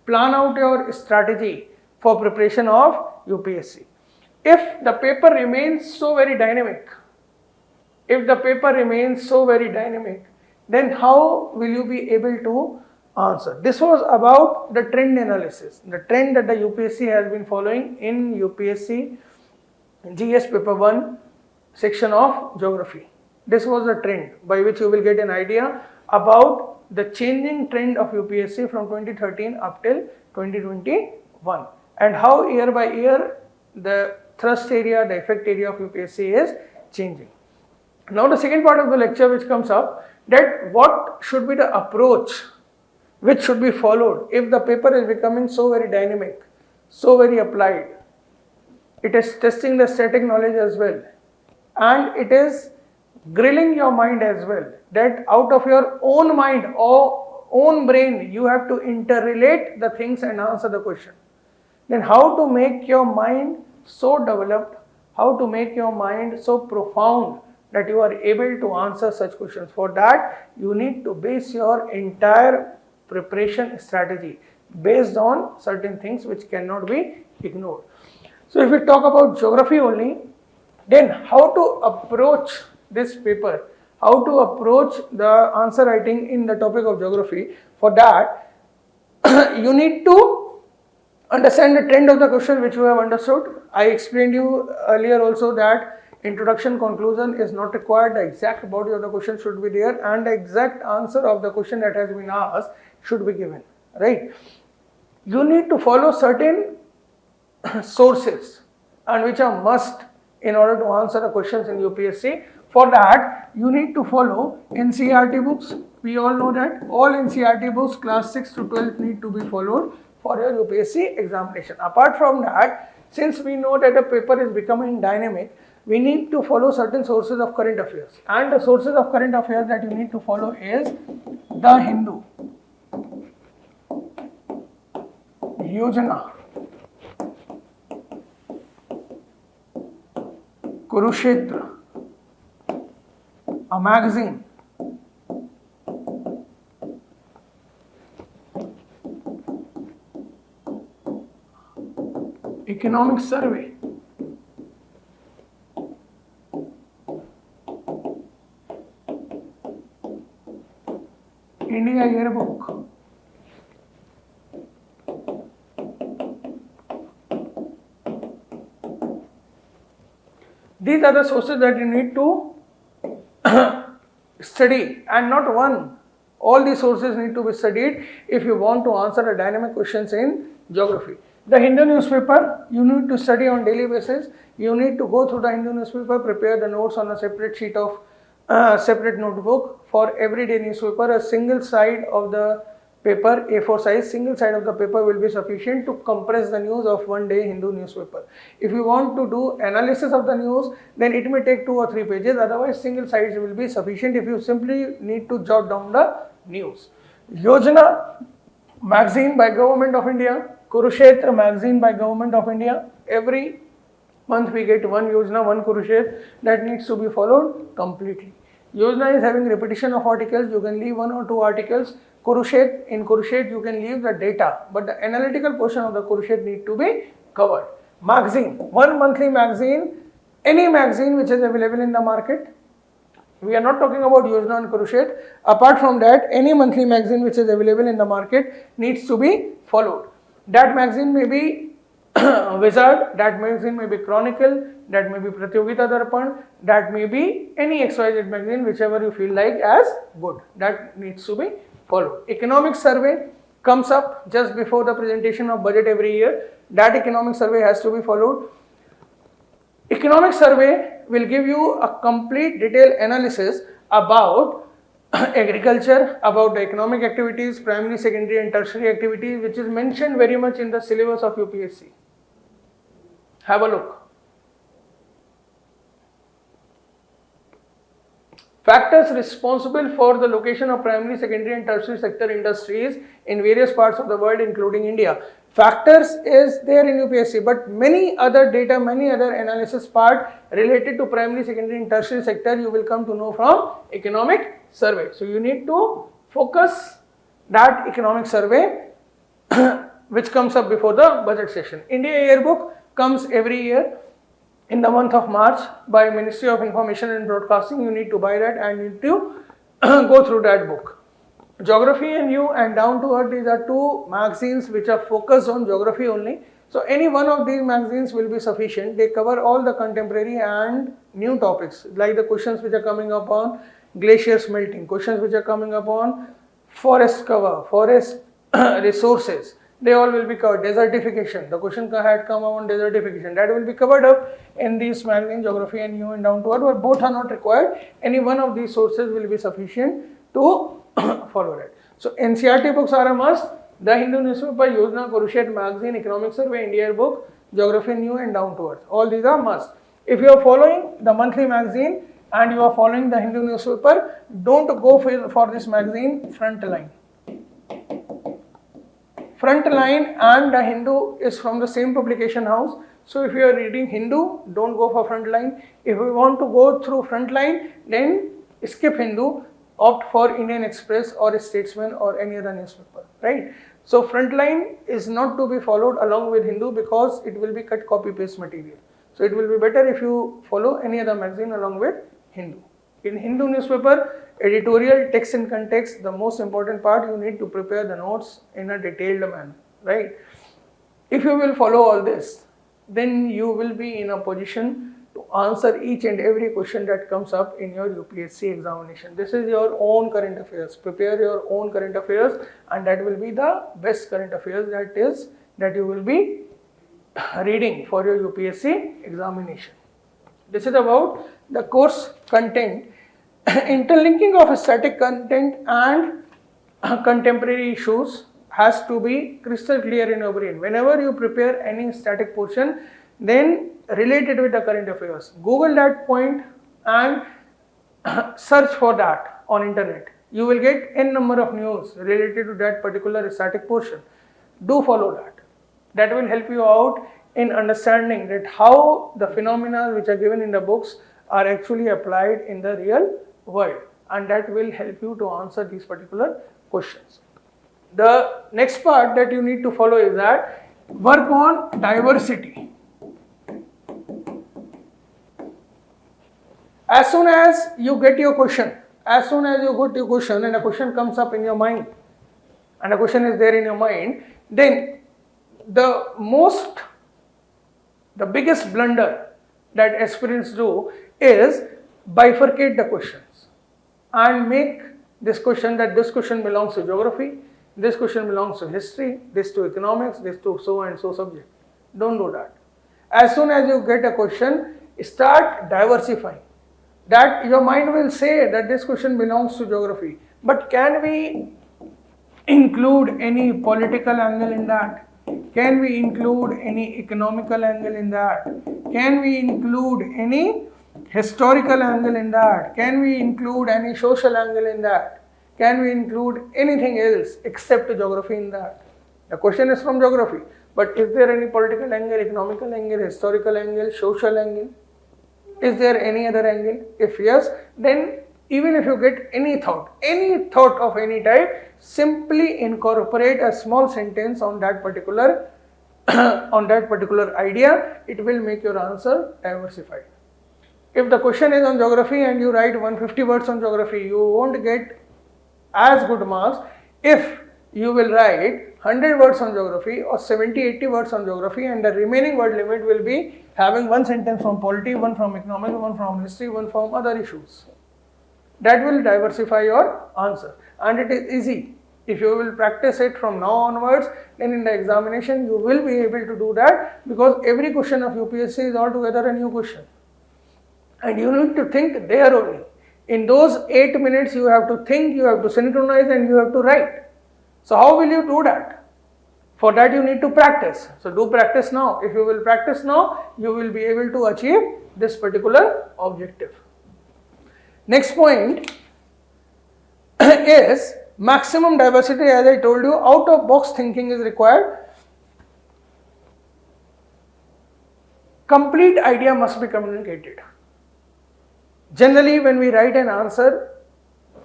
plan out your strategy for preparation of UPSC. If the paper remains so very dynamic, then how will you be able to answer. This was about the trend analysis, the trend that the UPSC has been following in UPSC GS paper 1 section of geography. This was the trend by which you will get an idea about the changing trend of UPSC from 2013 up till 2021 and how year by year the thrust area, the effect area of UPSC is changing. Now the second part of the lecture which comes up, that what should be the approach which should be followed if the paper is becoming so very dynamic, so very applied. It is testing the static knowledge as well, and it is grilling your mind as well, that out of your own mind or own brain you have to interrelate the things and answer the question. Then how to make your mind so developed, how to make your mind so profound that you are able to answer such questions. For that you need to base your entire preparation strategy based on certain things which cannot be ignored. So if we talk about geography only, then how to approach this paper, how to approach the answer writing in the topic of geography. For that you need to understand the trend of the question which you have understood. I explained you earlier also that introduction, conclusion is not required. The exact body of the question should be there and the exact answer of the question that has been asked should be given, right? You need to follow certain sources and which are must in order to answer the questions in UPSC. For that you need to follow NCERT books. We all know that all NCERT books class 6 to 12 need to be followed for your UPSC examination. Apart from that, since we know that the paper is becoming dynamic, we need to follow certain sources of current affairs, and the sources of current affairs that you need to follow is The Hindu, Yojana, Kurukshetra, a magazine, Economic Survey, India Yearbook, these are the sources that you need to study, and not one. All these sources need to be studied if you want to answer the dynamic questions in geography. The Hindu newspaper you need to study on daily basis. You need to go through the Hindu newspaper, prepare the notes on a separate sheet of separate notebook for everyday newspaper. A single side of the paper, A4 size, single side of the paper will be sufficient to compress the news of one day Hindu newspaper. If you want to do analysis of the news, then it may take 2 or 3 pages, otherwise single sides will be sufficient if you simply need to jot down the news. Yojana magazine by Government of India, Kurukshetra magazine by Government of India. Every month we get one Yojana, one Kurukshetra that needs to be followed completely. Yojana is having repetition of articles, you can leave 1 or 2 articles. Kurukshetra, in Kurukshetra you can leave the data, but the analytical portion of the Kurukshetra need to be covered. Magazine, one monthly magazine, any magazine which is available in the market. We are not talking about Yojana and Kurukshetra. Apart from that, any monthly magazine which is available in the market needs to be followed. That magazine may be Wizard, that magazine may be Chronicle, that may be Pratyogita Darpan, that may be any XYZ magazine, whichever you feel like as good. That needs to be followed. Economic survey comes up just before the presentation of budget every year. That economic survey has to be followed. Economic survey will give you a complete detailed analysis about agriculture, about the economic activities, primary, secondary and tertiary activities, which is mentioned very much in the syllabus of UPSC. Have a look. Factors responsible for the location of primary, secondary and tertiary sector industries in various parts of the world including India. Factors is there in UPSC, but many other data, many other analysis part related to primary, secondary and tertiary sector you will come to know from economic survey. So you need to focus that economic survey which comes up before the budget session. India Yearbook comes every year in the month of March by Ministry of Information and Broadcasting. You need to buy that and need to go through that book. Geography and You and Down to Earth, these are two magazines which are focused on geography only. So any one of these magazines will be sufficient. They cover all the contemporary and new topics, like the questions which are coming up on glaciers melting, questions which are coming up on forest cover, forest resources, they all will be covered. Desertification, the question had come on desertification, that will be covered up in these magazines, Geography and You and Down to Earth, but both are not required. Any one of these sources will be sufficient to follow it. So NCERT books are a must. The Hindu newspaper, Yojana, Kurukshetra magazine, Economic Survey, India book, Geography and You and Down to Earth. All these are must. If you are following the monthly magazine and you are following the Hindu newspaper, don't go for this magazine Frontline. Frontline and the Hindu is from the same publication house. So if you are reading Hindu, don't go for Frontline. If you want to go through Frontline, then skip Hindu, opt for Indian Express or Statesman or any other newspaper, right? So Frontline is not to be followed along with Hindu because it will be cut copy paste material. So it will be better if you follow any other magazine along with Hindu. In Hindu newspaper, editorial, text and context, the most important part, you need to prepare the notes in a detailed manner, right? If you will follow all this, then you will be in a position to answer each and every question that comes up in your UPSC examination. This is your own current affairs. Prepare your own current affairs, and that will be the best current affairs that you will be reading for your UPSC examination. This is about the course content. Interlinking of static content and contemporary issues has to be crystal clear in your brain. Whenever you prepare any static portion, then relate it with the current affairs. Google that point and search for that on internet. You will get n number of news related to that particular static portion. Do follow that. That will help you out in understanding that how the phenomena which are given in the books are actually applied in the real world, and that will help you to answer these particular questions. The next part that you need to follow is that work on diversity. As soon as you get your question, and a question comes up in your mind, and a question is there in your mind, then the biggest blunder that aspirants do is bifurcate the questions and make this question that this question belongs to geography, this question belongs to history, this to economics, this to so and so subject. Don't do that. As soon as you get a question, start diversifying. That your mind will say that this question belongs to geography, but can we include any political angle in that? Can we include any economical angle in that? Can we include any historical angle in that? Can we include any social angle in that? Can we include anything else except geography in that? The question is from geography, but is there any political angle, economical angle, historical angle, social angle? Is there any other angle? If yes, then even if you get any thought of any type, simply incorporate a small sentence on that particular idea. It will make your answer diversified. If the question is on geography and you write 150 words on geography, you won't get as good marks if you will write 100 words on geography or 70-80 words on geography, and the remaining word limit will be having one sentence from polity, one from economics, one from history, one from other issues. That will diversify your answer, and it is easy. If you will practice it from now onwards, then in the examination you will be able to do that, because every question of UPSC is altogether a new question, and you need to think there only. In those 8 minutes you have to think, you have to synchronize, and you have to write. So how will you do that? For that you need to practice. So do practice now. If you will practice now, you will be able to achieve this particular objective. Next point is maximum diversity. As I told you, out of box thinking is required. Complete idea must be communicated. Generally, when we write an answer,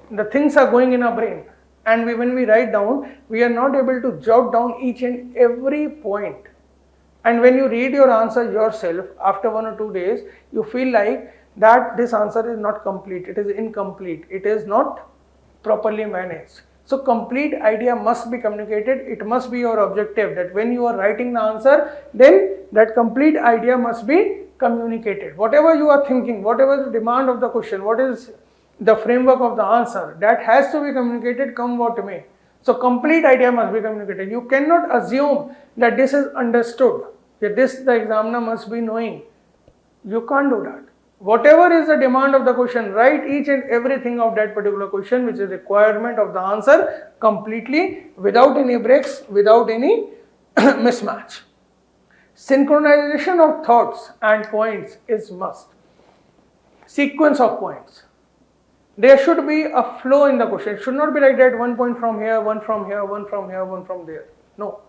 the things are going in our brain, and when we write down, we are not able to jot down each and every point. And when you read your answer yourself after 1 or 2 days, you feel like that this answer is not complete, it is incomplete, it is not properly managed. So complete idea must be communicated. It must be your objective that when you are writing the answer, then that complete idea must be communicated. Whatever you are thinking, whatever the demand of the question, what is the framework of the answer, that has to be communicated come what may. So complete idea must be communicated. You cannot assume that this is understood, that this the examiner must be knowing. You can't do that. Whatever is the demand of the question, write each and everything of that particular question which is requirement of the answer completely, without any breaks, without any mismatch. Synchronization of thoughts and points is must. Sequence of points. There should be a flow in the question. It should not be like that, one point from here, one from here, one from here, one from there. No.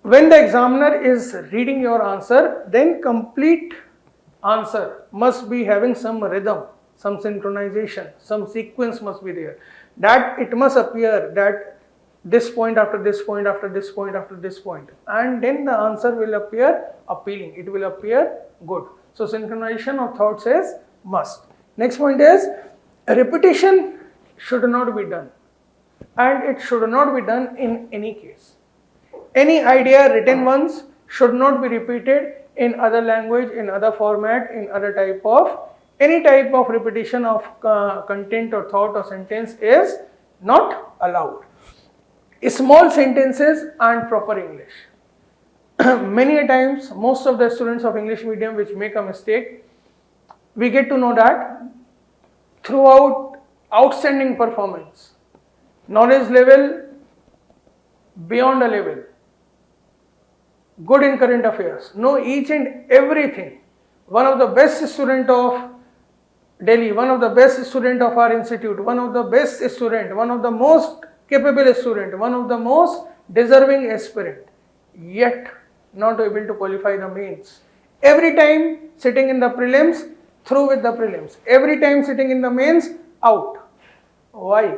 When the examiner is reading your answer, then complete answer must be having some rhythm, some synchronization, some sequence must be there. That it must appear that this point after this point after this point after this point, and then the answer will appear appealing, it will appear good. So synchronization of thoughts is must. Next point is repetition should not be done, and it should not be done in any case. Any idea written once should not be repeated in other language, in other format, in other type of, any type of repetition of content or thought or sentence is not allowed. Small sentences and proper English. Many a times, most of the students of English medium which make a mistake, we get to know that throughout outstanding performance, knowledge level beyond a level, good in current affairs, know each and everything. One of the best student of Delhi, one of the best student of our institute, one of the best student, one of the most capable student, one of the most deserving aspirant, yet not able to qualify the mains. Every time sitting in the prelims, through with the prelims. Every time sitting in the mains, out. Why?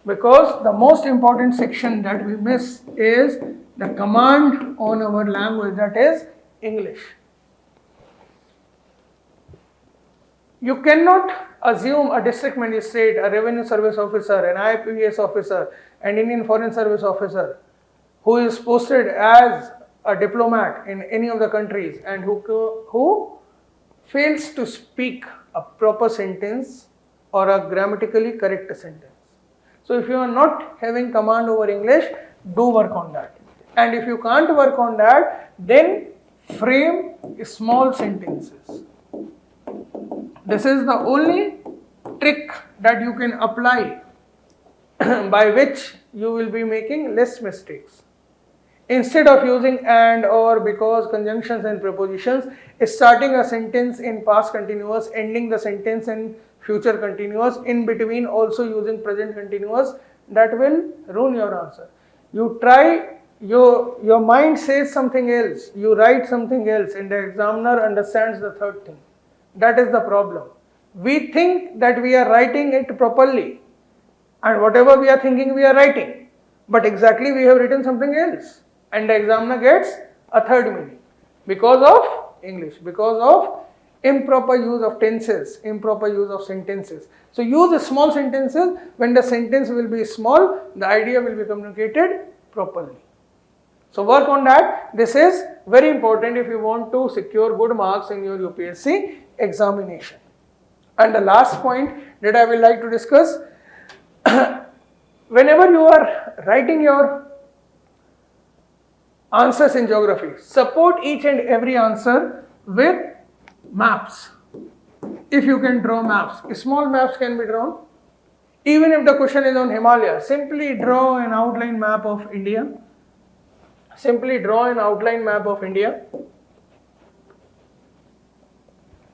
Because the most important section that we miss is the command on our language, that is English. You cannot assume a district magistrate, a revenue service officer, an IPS officer, an Indian foreign service officer who is posted as a diplomat in any of the countries and who fails to speak a proper sentence or a grammatically correct sentence. So if you are not having command over English, do work on that. And if you can't work on that, then frame small sentences. This is the only trick that you can apply by which you will be making less mistakes. Instead of using and, or, because, conjunctions and prepositions, starting a sentence in past continuous, ending the sentence in future continuous, in between also using present continuous, that will ruin your answer. You try, your mind says something else, you write something else, and the examiner understands the third thing. That is the problem. We think that we are writing it properly, and whatever we are thinking we are writing, but exactly we have written something else, and the examiner gets a third meaning because of English, because of improper use of tenses, improper use of sentences. So use small sentences. When the sentence will be small, the idea will be communicated properly. So work on that. This is very important if you want to secure good marks in your UPSC examination. And the last point that I will like to discuss, whenever you are writing your answers in geography, support each and every answer with maps. If you can draw maps, small maps can be drawn. Even if the question is on Himalaya, simply draw an outline map of India. Simply draw an outline map of India.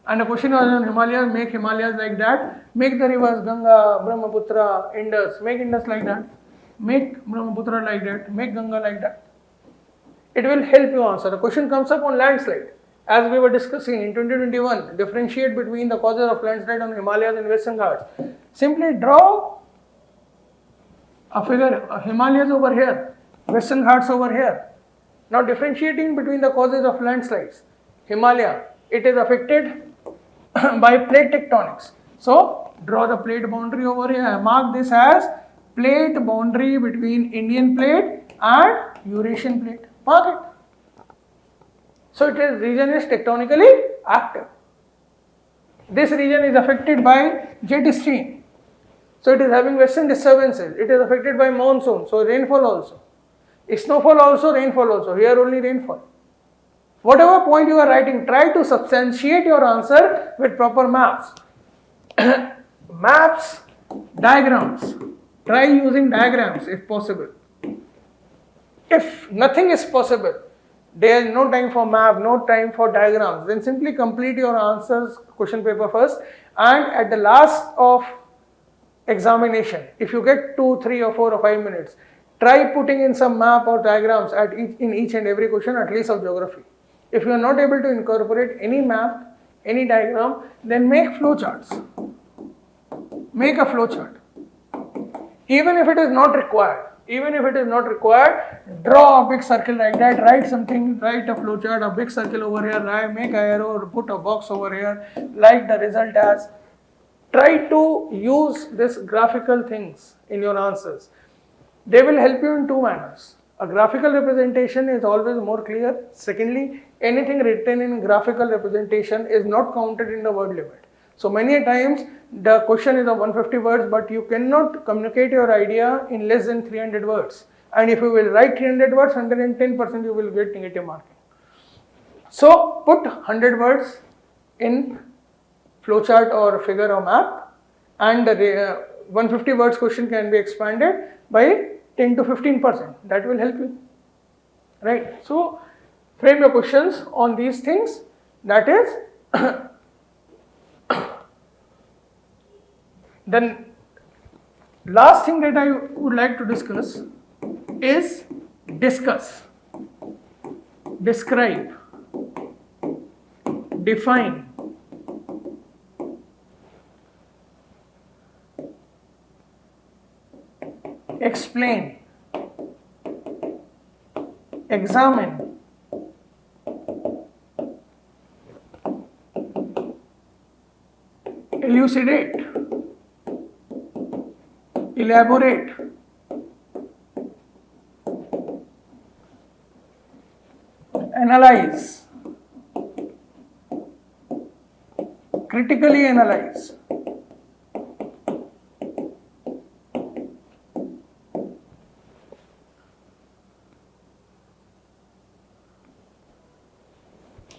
And the question was on Himalayas, make Himalayas like that. Make the rivers Ganga, Brahmaputra, Indus, make Indus like that. Make Brahmaputra like that, make Ganga like that. It will help you answer. The question comes up on landslide. As we were discussing in 2021, differentiate between the causes of landslide on Himalayas and Western Ghats. Simply draw a figure, Himalayas over here, Western Ghats over here. Now differentiating between the causes of landslides. Himalaya, it is affected by plate tectonics. So draw the plate boundary over here. Mark this as plate boundary between Indian plate and Eurasian plate. Mark it. So region is tectonically active. This region is affected by jet stream. So it is having western disturbances. It is affected by monsoon. So rainfall also. Snowfall also, rainfall also. Here only rainfall. Whatever point you are writing, try to substantiate your answer with proper maps. Maps, diagrams. Try using diagrams if possible. If nothing is possible, there is no time for map, no time for diagrams, then simply complete your answers, question paper first, and at the last of examination, if you get 2, 3 or 4 or 5 minutes, try putting in some map or diagrams in each and every question, at least of geography. If you are not able to incorporate any map, any diagram, then make flowcharts. Make a flowchart. Even if it is not required, draw a big circle like that, write something, write a flowchart, a big circle over here, make an arrow, or put a box over here, like the result as. Try to use this graphical things in your answers. They will help you in two manners. A graphical representation is always more clear. Secondly, anything written in graphical representation is not counted in the word limit. So many times the question is of 150 words, but you cannot communicate your idea in less than 300 words. And if you will write 300 words, 110% you will get negative marking. So put 100 words in flowchart or figure or map, and the 150 words question can be expanded by 10 to 15%. That will help you, right? So frame your questions on these things. That is then last thing that I would like to discuss is discuss, describe, define, explain, examine, elucidate, elaborate, analyze, critically analyze,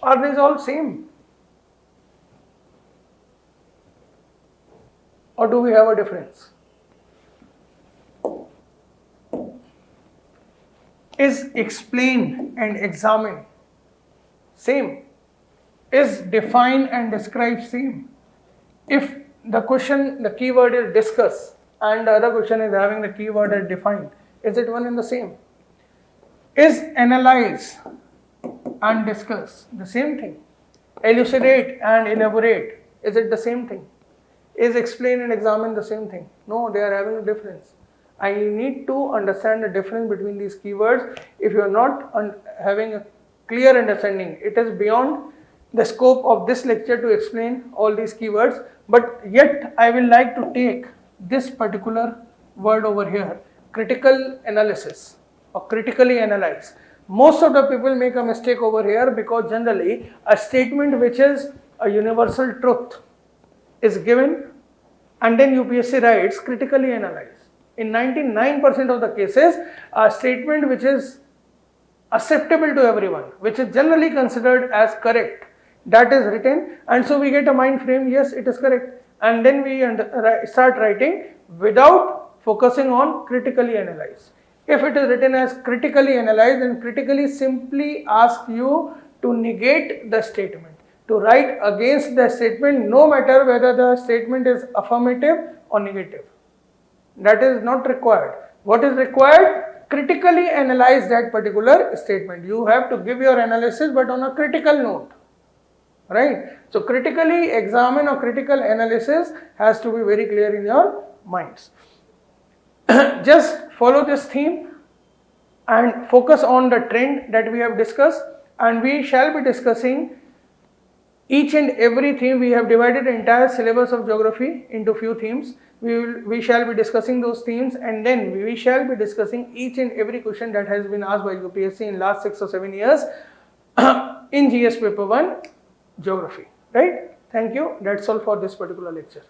are these all same? Or do we have a difference? Is explain and examine same? Is define and describe same? If the question, the keyword is discuss and the other question is having the keyword as defined, is it one and the same? Is analyze and discuss the same thing? Elucidate and elaborate, is it the same thing? Is explain and examine the same thing? No, they are having a difference. I need to understand the difference between these keywords. If you are not having a clear understanding, it is beyond the scope of this lecture to explain all these keywords, but yet I will like to take this particular word over here, critical analysis or critically analyze. Most of the people make a mistake over here because generally a statement which is a universal truth is given and then UPSC writes critically analyze. In 99% of the cases, a statement which is acceptable to everyone, which is generally considered as correct, that is written, and so we get a mind frame, yes, it is correct, and then we start writing without focusing on critically analyze. If it is written as critically analyze, then critically simply ask you to negate the statement, to write against the statement, no matter whether the statement is affirmative or negative. That is not required. What is required? Critically analyze that particular statement. You have to give your analysis, but on a critical note, right? So critically examine or critical analysis has to be very clear in your minds. Just follow this theme and focus on the trend that we have discussed, and we shall be discussing each and every theme. We have divided the entire syllabus of geography into few themes. We shall be discussing those themes, and then we shall be discussing each and every question that has been asked by UPSC in last 6 or 7 years in GS paper 1 geography, right? Thank you. That's all for this particular lecture.